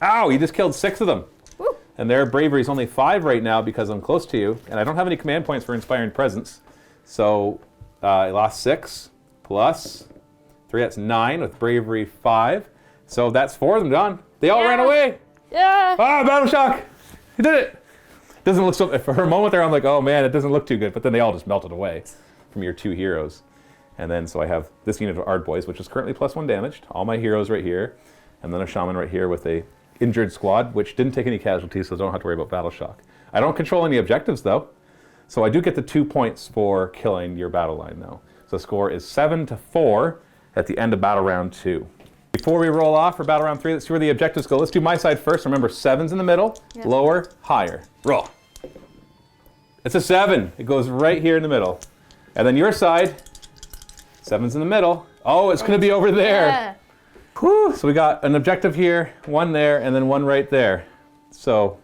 Ow, you just killed 6 of them. Woo. And their bravery is only 5 right now because I'm close to you. And I don't have any command points for Inspiring Presence. So I lost 6 plus 3. That's 9 with bravery 5. So that's 4 of them done. They all ran Yeah. away. Yeah. Ah, Battle Shock! He did it! Doesn't look so. For a moment there, I'm like, oh man, it doesn't look too good. But then they all just melted away from your 2 heroes. And then so I have this unit of Ard Boys, which is currently +1 damaged. All my heroes right here, and then a shaman right here with a injured squad, which didn't take any casualties, so I don't have to worry about Battle Shock. I don't control any objectives though, so I do get the 2 points for killing your battle line though. So the score is 7-4 at the end of battle round 2. Before we roll off for battle round 3, let's see where the objectives go. Let's do my side first. Remember, 7's in the middle, lower, higher. Roll. It's a 7. It goes right here in the middle. And then your side, 7's in the middle. Oh, it's going to be over there. Yeah. Whew. So we got an objective here, one there, and then one right there. So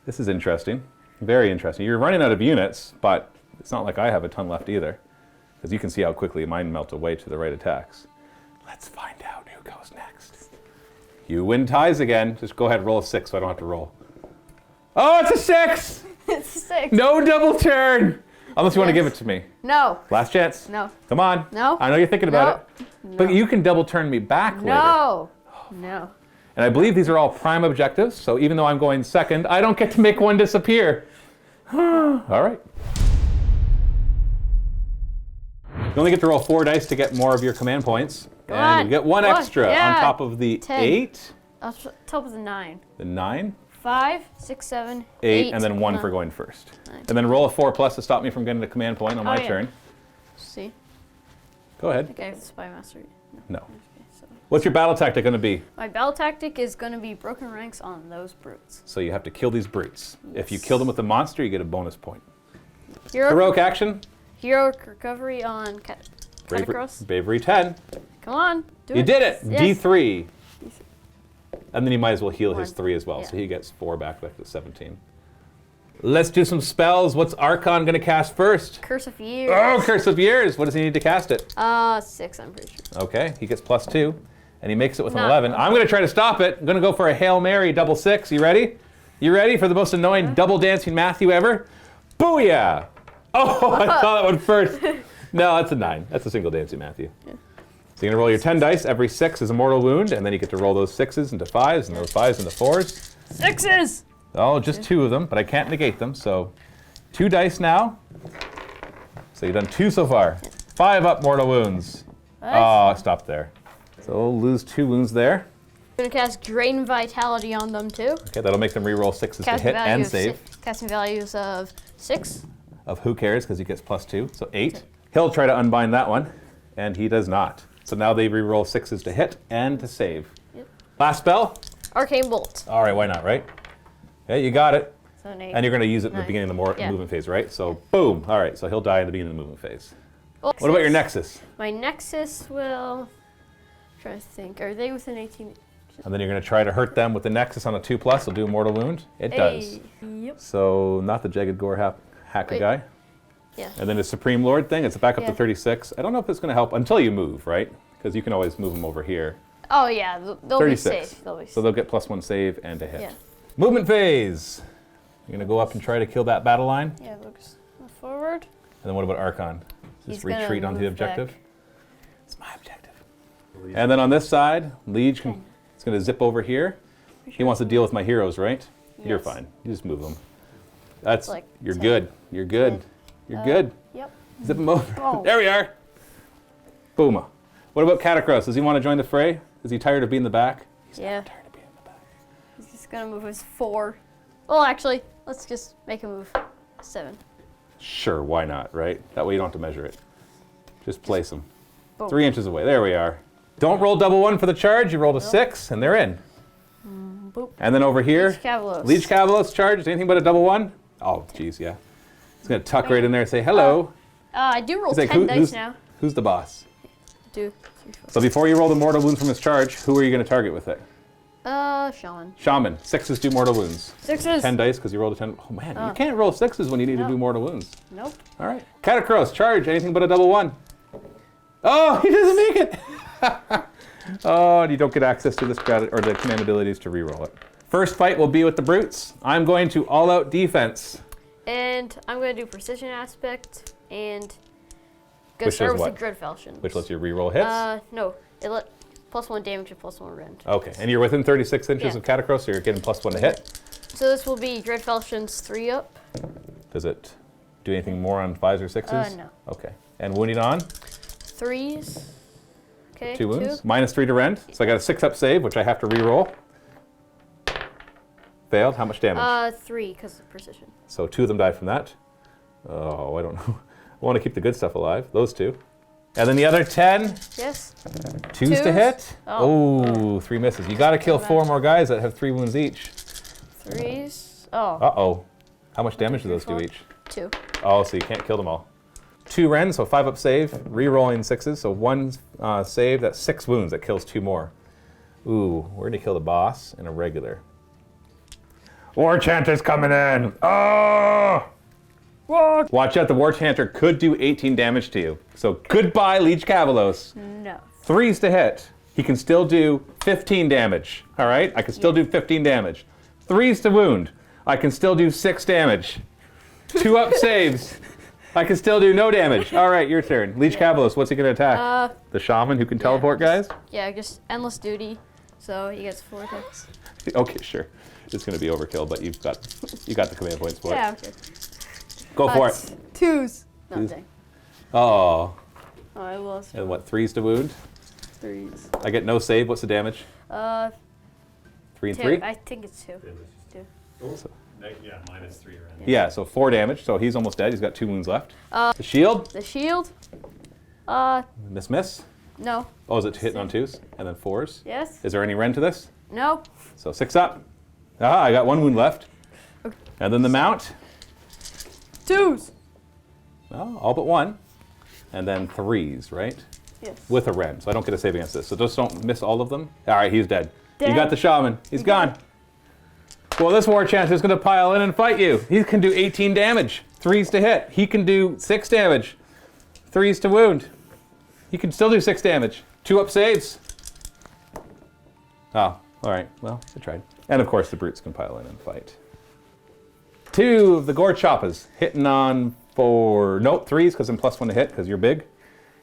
this is interesting. Very interesting. You're running out of units, but it's not like I have a ton left either. Because you can see how quickly mine melt away to the right attacks. Let's find out who goes next. You win ties again. Just go ahead and roll a 6 so I don't have to roll. Oh, it's a 6! It's a 6. No double turn! Unless you want to give it to me. No. Last chance. No. Come on. No. I know you're thinking about it. No. But you can double turn me back later. No. No. And I believe these are all prime objectives, so even though I'm going second, I don't get to make one disappear. All right. You only get to roll 4 dice to get more of your command points. And you get one extra on top of the 10. 8. On top of the 9. The 9. 5, 6, 7, 8, and then 1 for going first. And then roll a 4+ to stop me from getting a command point on my turn. See? Go ahead. Okay, I have the spy master. No. Okay, so What's your battle tactic going to be? my battle tactic is going to be broken ranks on those brutes. So you have to kill these brutes. If you kill them with the monster, you get a bonus point. Hero, Heroic action. heroic recovery on Catacross. Bravery 10. Come on, do You it. did it. Yes. D3. And then you might as well heal his 1. 3 as well. Yeah. So he gets 4 back to 17. Let's do some spells. What's Archon going to cast first? Curse of Years. Oh, Curse of Years. What does he need to cast it? 6, I'm pretty sure. Okay, he gets +2. And he makes it with an Not 11. I'm going to try to stop it. I'm going to go for a Hail Mary double 6. You ready? You ready for the most annoying double dancing Matthew ever? Booyah! Oh, I saw that one first. No, that's a 9. That's a single dancing Matthew. Yeah. So you're going to roll your 10 dice. Every 6 is a mortal wound, and then you get to roll those 6s into 5s, and those 5s into 4s. 6s! Oh, just 2 of them, but I can't negate them, so 2 dice now. So you've done 2 so far. 5 up mortal wounds. Oh, stop there. So we'll lose 2 wounds there. I'm going to cast Drain Vitality on them too. Okay, that'll make them re-roll 6s to hit and save. Casting values of 6. Of who cares, because he gets +2, so 8. He'll try to unbind that one, and he does not. So now they re-roll 6s to hit and to save. Yep. Last spell? Arcane Bolt. All right, why not, right? Yeah, you got it. So an 8. And you're going to use it in the 9. beginning of the Yeah. movement phase, right? So boom. All right, so he'll die in the beginning of the movement phase. Well, What about your Nexus? My Nexus will... I'm trying to think. Are they within 18? And then you're going to try to hurt them with the Nexus on a 2+. It'll do a mortal wound. It does. Yep. So not the Jagged Gore hacker Wait. guy. Yeah. And then the Supreme Lord thing, it's back up to Yeah. 36. I don't know if it's going to help until you move, right? Because you can always move them over here. Oh yeah, they'll 36. be safe. They'll be safe. So they'll get +1 save and a hit. Yeah. Movement phase. You're going to go up and try to kill that battle line. Yeah, looks forward. And then what about Archon? He's Just gonna retreat onto the move objective? back. It's my objective. And then on this side, Liege is going to zip over here. He wants to deal with my heroes, right? You're Yes. fine. You just move them. That's Like you're 10. good. You're good. You're good. Yep. Zip him over. Oh. There we are. Boom. What about Catacross? Does he want to join the fray? Is he tired of being the back? He's Yeah. not tired of being the back. He's just gonna move his 4. Well, actually, let's just make him move 7. Sure, why not, right? That way you don't have to measure it. Just place them. Boom. 3 inches away. There we are. Don't roll double 1 for the charge. You rolled a 6, and they're in. Boop. And then over here, Liege Cavalos. Liege Cavalos charged. Anything but a double 1? Oh, geez, yeah. He's going to tuck right in there and say, hello. I do roll He's like, 10 dice now. Who's the boss? Do. So before you roll the mortal wound from his charge, who are you going to target with it? Shaman. Shaman. 6s do mortal wounds. 6s. 10 dice because you rolled a 10. Oh, man, you can't roll 6s when you need to No. do mortal wounds. Nope. All right. Catacross, charge. Anything but a double 1. Oh, he doesn't make it. Oh, and you don't get access to this or the command abilities to reroll it. First fight will be with the brutes. I'm going to all-out defense. And I'm going to do precision aspect and going to Which start does with what? the Dread Falchions. Which lets you reroll hits. No. It let +1 damage and +1 rend. Okay, and you're within 36 inches Yeah. of Catacross, so you're getting +1 to hit. So this will be Dread Falchions 3 up. Does it do anything more on 5s or 6s? No. Okay. And wounding on? 3s. Okay. 2 wounds. -3 to rend. So I got a 6-up save, which I have to reroll. Failed. How much damage? 3 because of precision. So 2 of them died from that. Oh, I don't know. I want to keep the good stuff alive. Those 2. And then the other 10. Yes. Twos to Twos? hit. Oh. Oh, 3 misses. You got to kill 4 more guys that have 3 wounds each. Threes. Oh. Uh-oh. How much damage do those do each? 2. Oh, so you can't kill them all. 2 Rens, so 5 up save, re-rolling 6s, so 1 save, that's 6 wounds, that kills 2 more. Ooh, we're gonna kill the boss and a regular. War Chanter's coming in. Oh! What? Watch out, the War Chanter could do 18 damage to you. So goodbye, Leech Cavalos. No. 3s to hit. He can still do 15 damage, all right? I can still do 15 damage. 3s to wound. I can still do 6 damage. 2 up saves. I can still do no damage. All right, your turn. Leech Cavalos, what's he gonna attack? The shaman who can teleport guys? Yeah, just endless duty. So he gets 4 hits. Okay, sure. It's gonna be overkill, but you got the command points for Yeah, it. okay. Go for it. 2s. No, Twos. dang. Oh, Oh, I lost and what? 3s to wound. 3s. I get no save. What's the damage? 3 and 2. 3. I think it's 2. 2. Yeah, -3 around. Yeah, so 4 damage. So he's almost dead. He's got 2 wounds left. The shield. The shield. Miss. No. Oh, is it hitting on 2s and then 4s? Yes. Is there any Ren to this? No. So 6 up. Ah, I got 1 wound left. Okay. And then the mount. 2s. Oh, all but 1. And then 3s, right? Yes. With a Ren, so I don't get a save against this. So just don't miss all of them. All right, he's dead. You Dead. got the shaman. He's gone. Well, this War Chanter is going to pile in and fight you. He can do 18 damage. 3s to hit. He can do 6 damage. 3s to wound. He can still do 6 damage. 2 up saves. Oh, all right. Well, I tried. And of course, the brutes can pile in and fight. 2 of the Gore Choppas hitting on 4. Nope, 3s because I'm +1 to hit because you're big.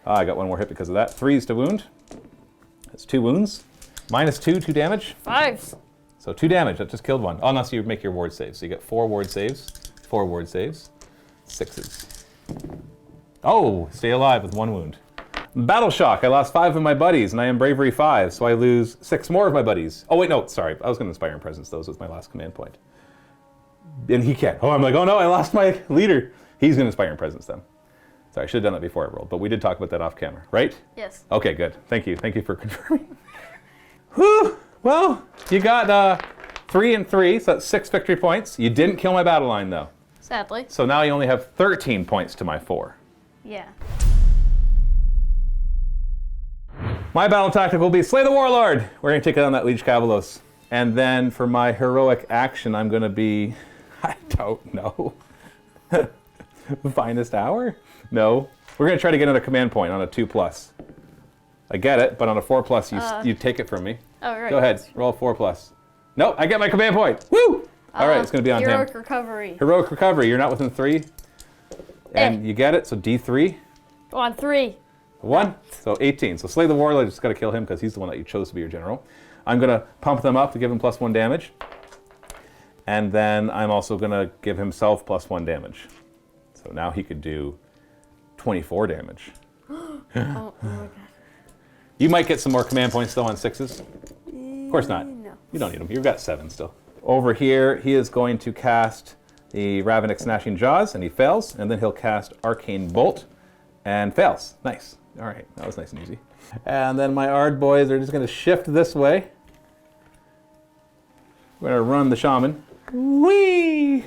I got 1 more hit because of that. 3s to wound. That's 2 wounds. -2, 2 damage. 5s. So 2 damage, that just killed 1. Oh, unless you make your ward saves. So you get 4 ward saves, 4 ward saves, 6s. Oh, stay alive with 1 wound. Battle shock, I lost 5 of my buddies, and I am bravery 5, so I lose 6 more of my buddies. Oh wait, no, sorry, I was gonna inspire and presence those with my last command point. And he can't. Oh, I'm like, oh no, I lost my leader. He's gonna inspire and presence them. Sorry, I should have done that before I rolled, but we did talk about that off camera, right? Yes. Okay, good. Thank you for confirming. Whew. Well, you got 3 and 3, so that's 6 victory points. You didn't kill my battle line, though. Sadly. So now you only have 13 points to my 4. Yeah. My battle tactic will be Slay the Warlord. We're going to take it on that Leech Cavalos. And then for my heroic action, I'm going to be, I don't know, Finest Hour? No. We're going to try to get another command point on a 2+. I get it, but on a 4+, you take it from me. Oh, right. Go ahead, roll 4+. Nope, I get my command point. Woo! All right, it's going to be on Heroic him. recovery. Heroic recovery. You're not within 3, and you get it. So D3. Go on, 3. 1. So 18. So Slay the Warlord. Just got to kill him because he's the one that you chose to be your general. I'm going to pump them up to give him +1 damage, and then I'm also going to give himself +1 damage. So now he could do 24 damage. Oh my god. You might get some more command points though on 6s. Of course not. No. You don't need them. You've got 7 still. Over here, he is going to cast the Ravenous Gnashing Jaws, and he fails. And then he'll cast Arcane Bolt, and fails. Nice. All right, that was nice and easy. And then my Ard boys are just going to shift this way. We're going to run the shaman. Whee!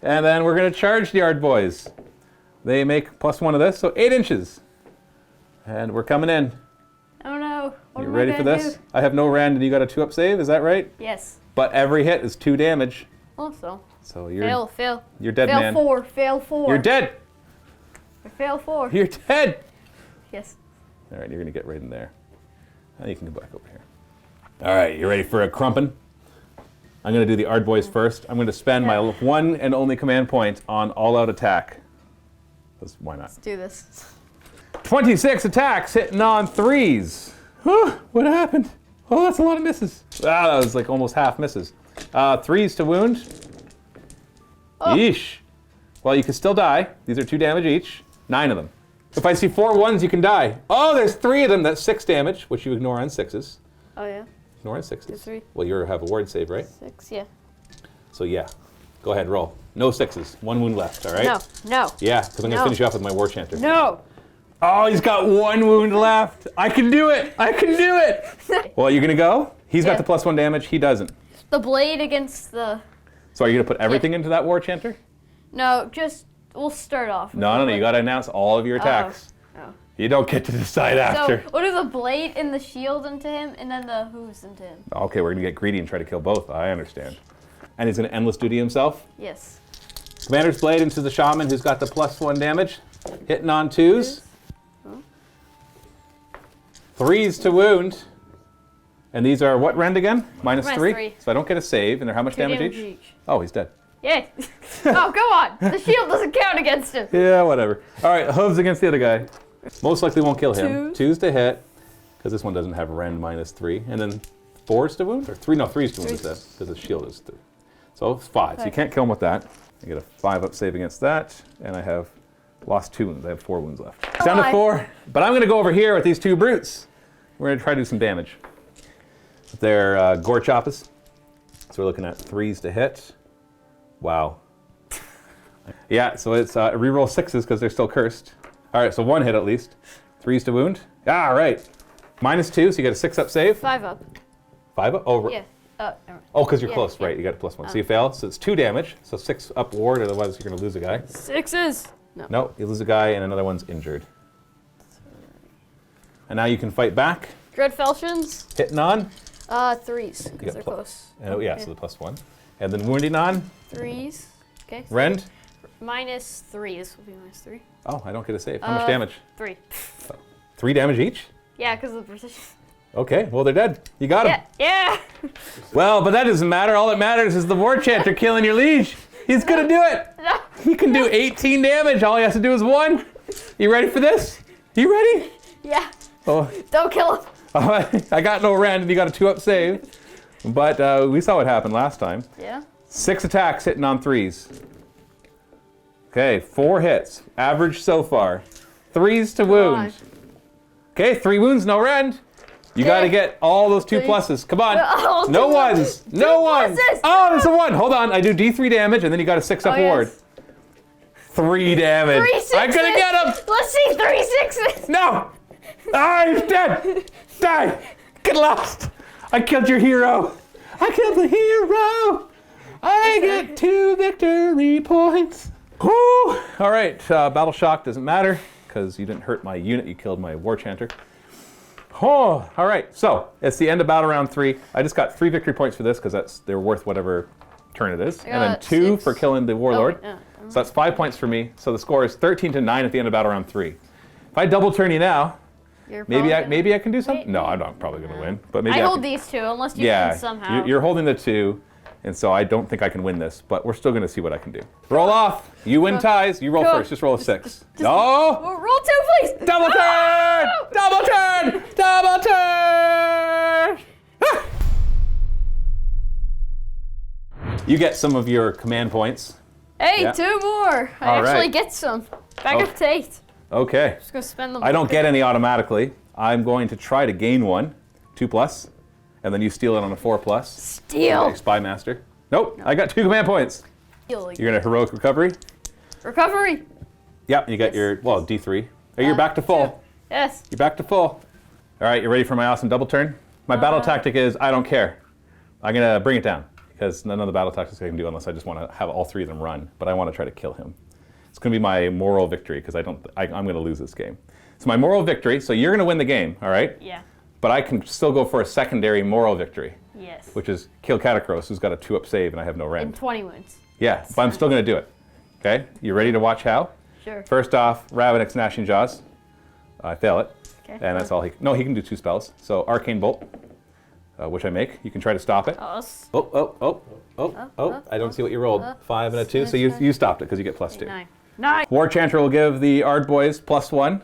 And then we're going to charge the Ard boys. They make +1 of this, so 8 inches. And we're coming in. Oh no. What You am I ready for gonna this? do? I have no rend, and you got a 2 up save. Is that right? Yes. But every hit is 2 damage. Also. So you're Fail. you're dead, Fail man. 4. Fail 4. You're dead. I fail 4. You're dead. Yes. All right, you're gonna get right in there. Now you can go back over here. All right, you ready for a crumpin'? I'm gonna do the Ard boys first. I'm gonna spend my 1 and only command point on all-out attack. Because why not? Let's do this. 26 attacks, hitting on 3s. Whew, what happened? Oh, that's a lot of misses. Ah, that was like almost half misses. 3s to wound. Oh. Yeesh. Well, you can still die. These are 2 damage each. 9 of them. If I see 4 1s, you can die. Oh, there's 3 of them. That's 6 damage, which you ignore on 6s. Oh yeah. Ignore on 6s. 2, 3. Well, you have a ward save, right? 6. Yeah. So yeah. Go ahead, roll. No 6s. 1 wound left, all right? No. Yeah, because I'm going to No. finish you off with my War Chanter. No. Oh, he's got 1 wound left. I can do it. I can do it. Well, you're gonna go? He's got the +1 damage. He doesn't. The blade against the... So are you gonna put everything into that War Chanter? No, just, we'll start off. No. You gotta announce all of your attacks. Oh. You don't get to decide after. So, we'll do the blade and the shield into him, and then the hooves into him. Okay, we're gonna get greedy and try to kill both. I understand. And he's gonna endless duty himself. Yes. Commander's blade into the shaman who's got the +1 damage. Hitting on 2s. 3s to wound. And these are what rend again? -3. So I don't get a save, and they're how much damage each? Oh, he's dead. Yeah. Oh, come on. The shield doesn't count against him. Yeah, whatever. All right, hooves against the other guy. Most likely won't kill him. 2s to hit, because this one doesn't have rend -3. And then 4s to wound? Or 3? No, 3s to wound is that, because the shield is 3. So 5. So you can't kill him with that. I get a 5-up save against that, and I have lost 2 wounds. I have 4 wounds left. It's down to 4, but I'm going to go over here with these 2 brutes. We're going to try to do some damage. They're gore choppas. So we're looking at 3s to hit. Wow. Yeah, so it's reroll 6s because they're still cursed. All right, so 1 hit at least. 3s to wound. Ah, right. -2, so you get a 6-up save. 5-up. 5-up? Oh, Yeah. oh, because you're close, right? You got a +1. So you fail. So it's 2 damage. So 6-up ward, otherwise you're going to lose a guy. 6s. No, you lose a guy and another one's injured. And now you can fight back. Dread Falchions. Hitting on. 3s, You because got they're close. Yeah, so the +1. And then wounding on. 3s. Okay. Rend. -3. This will be -3. Oh, I don't get a save. How much damage? 3. 3 damage each? Yeah, because of the precision. Okay, well they're dead. You got him. Yeah. Well, but that doesn't matter. All that matters is the War Chanter killing your liege. He's gonna do it. No. He can do 18 damage. All he has to do is 1. You ready for this? You ready? Yeah. Oh. Don't kill him. I got no rend, and you got a 2-up save. But we saw what happened last time. Yeah. 6 attacks hitting on 3s. Okay, 4 hits. Average so far. 3s to wound. Okay, 3 wounds, no rend. You got to get all those 2 pluses. Come on. No 1s. No 1s. Oh, there's a 1. Hold on. I do D3 damage, and then you got a 6-up ward. 3 damage. 3 6s. I'm going to get him. Let's see 3 6s. No. Ah, he's dead. Die. Get lost. I killed your hero. I killed the hero. I get 2 victory points. Whew. All right. Battle shock doesn't matter because you didn't hurt my unit. You killed my War Chanter. Oh, all right. So it's the end of battle round 3. I just got 3 victory points for this because they're worth whatever turn it is, and then 2 for killing the Warlord. Oh, yeah. So that's 5 points for me. So the score is 13-9 at the end of battle round 3. If I double turn you now, maybe I can do something. No, I'm not probably going to win, but maybe I hold can. these 2 unless you can somehow. You're holding the 2, and so I don't think I can win this, but we're still going to see what I can do. Roll off. You win ties. You roll first. Just roll a 6. No. Roll 2, please. Double turn! Double turn! Double turn! Ah! You get some of your command points. Hey, Yeah. 2 more. I All actually right. get some. Back up to 8. Okay. Just gonna spend them. I don't get any automatically. I'm going to try to gain 1, 2+, and then you steal it on a 4+. Steal. Okay, Spy Master. Nope, I got 2 command points. Steal. You're gonna heroic recovery. Recovery. Yep, you got your, well, D3. Oh, you're back to full. 2. Yes. You're back to full. All right, you ready for my awesome double turn? My battle tactic is I don't care. I'm gonna bring it down because none of the battle tactics I can do unless I just want to have all 3 of them run. But I want to try to kill him. It's gonna be my moral victory because I'm gonna lose this game. So my moral victory. So you're gonna win the game, all right? Yeah. But I can still go for a secondary moral victory, Yes. which is kill Catacross, who's got a 2-up save and I have no And rend. 20 wounds. Yeah, but I'm still gonna do it. Okay, you ready to watch how? Sure. First off, Ravenous Gnashing Jaws. I fail it. Okay. And that's all he... No, he can do 2 spells. So Arcane Bolt, which I make. You can try to stop it. I don't see what you rolled. 5 and a 2. So you stopped it because you get +2. 9. War Chanter will give the Ard Boys +1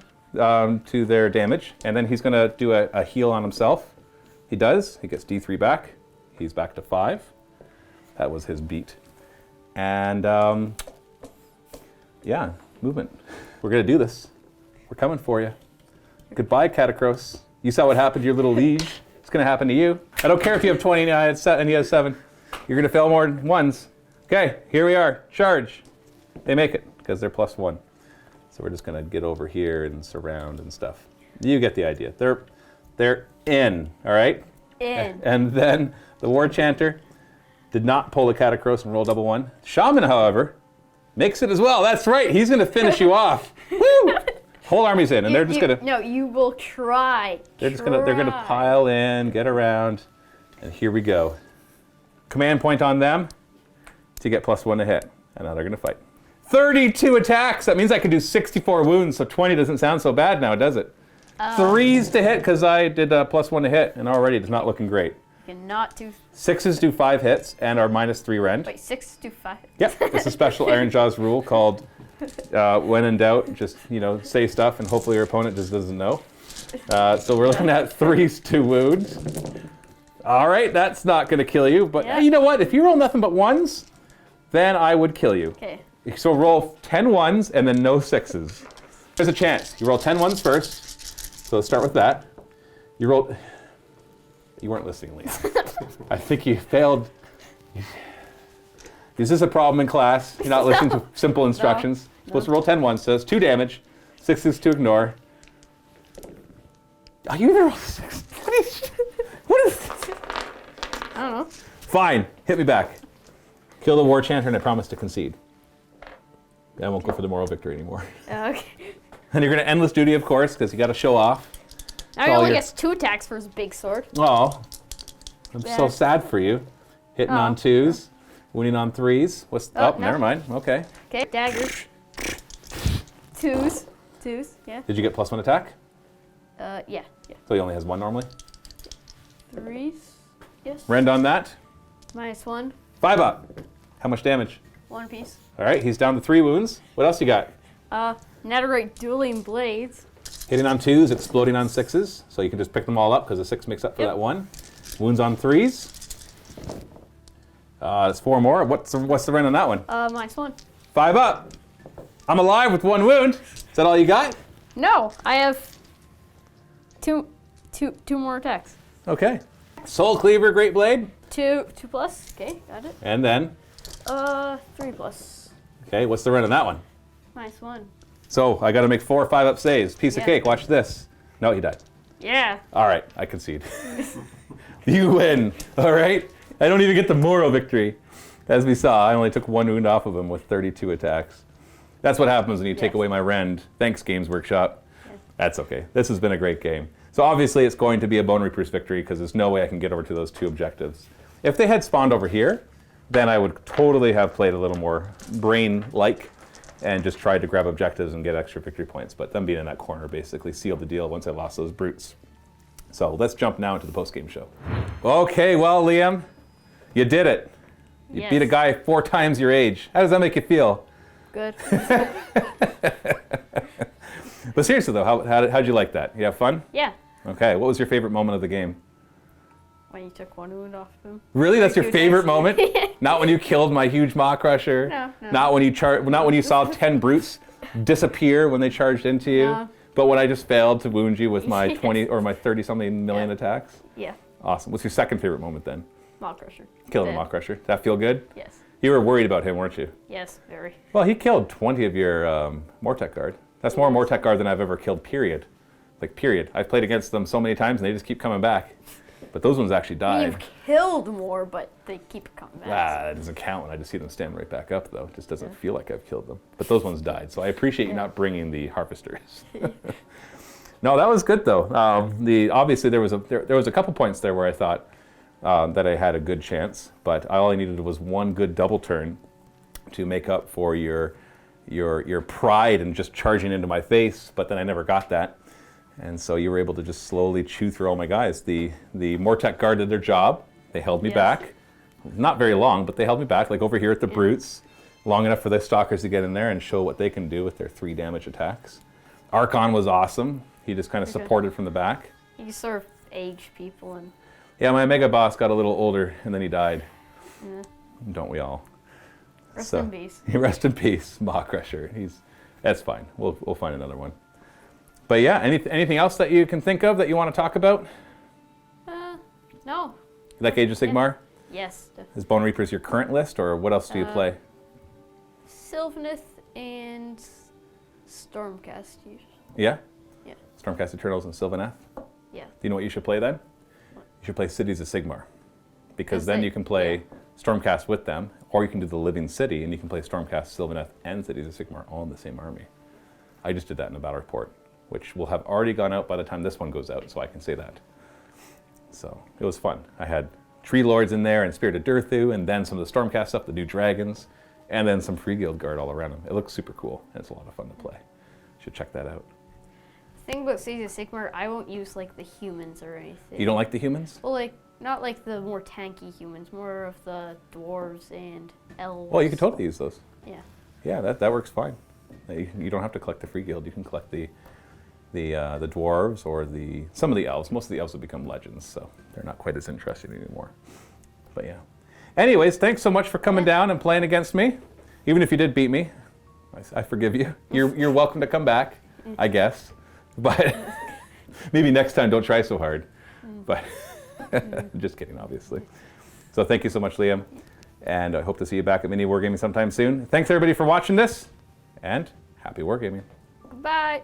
to their damage. And then he's going to do a heal on himself. He does. He gets D3 back. He's back to 5. That was his beat. And yeah, movement. We're going to do this. We're coming for you. Goodbye, Catacross. You saw what happened to your little liege. It's going to happen to you. I don't care if you have 20 and he has 7. You're going to fail more than 1s. Okay, here we are. Charge. They make it because they're +1. So we're just going to get over here and surround and stuff. You get the idea. They're in, all right? In. And then the War Chanter did not pull the Catacross and roll double one. Shaman, however, makes it as well. That's right. He's going to finish you off. Woo! Whole army's in, and they're just going to... No, you will try. They're going to pile in, get around, and here we go. Command point on them to get +1 to hit, and now they're going to fight. 32 attacks. That means I can do 64 wounds, so 20 doesn't sound so bad now, does it? 3s to hit because I did +1 to hit, and already it's not looking great. You cannot do... 6s do 5 hits and are -3 rend. Wait, 6 do 5. Yep, it's a special Ironjawz rule called when in doubt, just say stuff and hopefully your opponent just doesn't know. So we're looking at 3s to wound. All right, that's not going to kill you, but Yeah. you know what? If you roll nothing but 1s, then I would kill you. Okay. So roll 10 1s and then no 6s. There's a chance. You roll 10 1s first. So let's start with that. You rolled... You weren't listening, Liam. I think you failed. Is this a problem in class? You're not listening to simple instructions. Supposed to roll 10 1s, so it's 2 damage, 6s to ignore. Are you gonna roll 6? What is this? I don't know. Fine, hit me back. Kill the War Chanter and I promise to concede. I won't go for the moral victory anymore. Okay. And you're gonna endless duty, of course, because you gotta show off. Now he only gets 2 attacks for his big sword. Oh, I'm so Yeah. sad for you. Hitting Oh. on 2s, wounding on 3s. What's Oh, oh, no. never mind. Okay. Okay, daggers. 2s. 2s, yeah. Did you get +1 attack? Yeah. So he only has 1 normally. 3s. Yes. Rend on that. -1. 5 up. How much damage? 1 piece. All right, he's down to 3 wounds. What else you got? Netherite dueling blades. Hitting on 2s, exploding on 6s. So you can just pick them all up because the 6 makes up for Yep. that 1. Wounds on 3s. That's 4 more. What's the rend on that one? -1. 5 up. I'm alive with 1 wound. Is that all you got? No, I have two more attacks. Okay. Soul Cleaver, Great Blade. 2 plus. Okay, got it. And then, 3 plus. okay, what's the rend on that one? -1. So I got to make 4 or 5 up saves. Piece of Yeah. cake. Watch this. No, he died. Yeah. All right, I concede. You win. All right. I don't even get the moral victory. As we saw, I only took 1 wound off of him with 32 attacks. That's what happens when you take Yes. away my rend. Thanks, Games Workshop. That's okay. This has been a great game. So obviously it's going to be a Bonereapers victory because there's no way I can get over to those 2 objectives. If they had spawned over here, then I would totally have played a little more brain-like and just tried to grab objectives and get extra victory points. But them being in that corner basically sealed the deal once I lost those brutes. So let's jump now into the post-game show. Okay, well, Liam, you did it. You beat a Yes. guy 4 times your age. How does that make you feel? Good. But seriously though, how'd you like that? You have fun? Yeah. Okay, what was your favorite moment of the game? When you took 1 wound off him. Really, that's your Huge favorite ace. moment? Not when you killed my huge Maw Crusher. No. Not when you saw 10 brutes disappear when they charged into you. No. But when I just failed to wound you with my Yes. 20 or my 30-something million Yeah. attacks. Yeah. Awesome. What's your second favorite moment then? Maw Crusher. Killing the Dead. Maw Crusher. Did that feel good? Yes. You were worried about him, weren't you? Yes, very. Well, he killed 20 of your Mortek Guard. That's more Mortek Guard than I've ever killed, period. Like, period. I've played against them so many times and they just keep coming back. But those ones actually died. You've killed more, but they keep coming back. That doesn't count when I just see them stand right back up, though. It just doesn't feel like I've killed them. But those ones died, so I appreciate you not bringing the harvesters. No, that was good though. Obviously there was a couple points there where I thought that I had a good chance, but all I needed was 1 good double turn to make up for your pride and just charging into my face. But then I never got that. And so you were able to just slowly chew through all my guys. The Mortek Guard did their job. They held me Yes. back. Not very long, but they held me back, like over here at the Brutes, long enough for the Stalkers to get in there and show what they can do with their 3 damage attacks. Archon was awesome. He just kind of Okay. supported from the back. You sort of age people and Yeah, my Mega Boss got a little older and then he died. Don't we all? rest So- in peace. Rest in peace, Maw Crusher. That's fine. We'll find another one. But yeah, anything else that you can think of that you want to talk about? No. Like Age of Sigmar? Yes. Is Bonereapers your current list, or what else do you play? Sylvaneth and Stormcast. Yeah? Yeah. Stormcast Eternals and Sylvaneth? Yeah. Do you know what you should play then? You should play Cities of Sigmar. Because Is then that- you can play yeah. Stormcast with them, or you can do the Living City, and you can play Stormcast, Sylvaneth, and Cities of Sigmar all in the same army. I just did that in a battle report, which will have already gone out by the time this one goes out, so I can say that. So it was fun. I had Tree Lords in there and Spirit of Durthu, and then some of the Stormcast stuff, the new dragons, and then some Free Guild Guard all around them. It looks super cool, and it's a lot of fun to play. You should check that out. The thing about Cities of Sigmar, I won't use like the humans or anything. You don't like the humans? Well, like not like the more tanky humans, more of the dwarves and elves. Well, you can totally use those. Yeah. Yeah, that works fine. You don't have to collect the Free Guild. You can collect the dwarves or some of the elves. Most of the elves have become legends, so they're not quite as interesting anymore. But yeah. Anyways, thanks so much for coming down and playing against me. Even if you did beat me, I forgive you. You're welcome to come back, I guess. But maybe next time don't try so hard. But just kidding, obviously. So thank you so much, Liam. And I hope to see you back at MiniWarGaming sometime soon. Thanks everybody for watching this, and happy wargaming. Bye.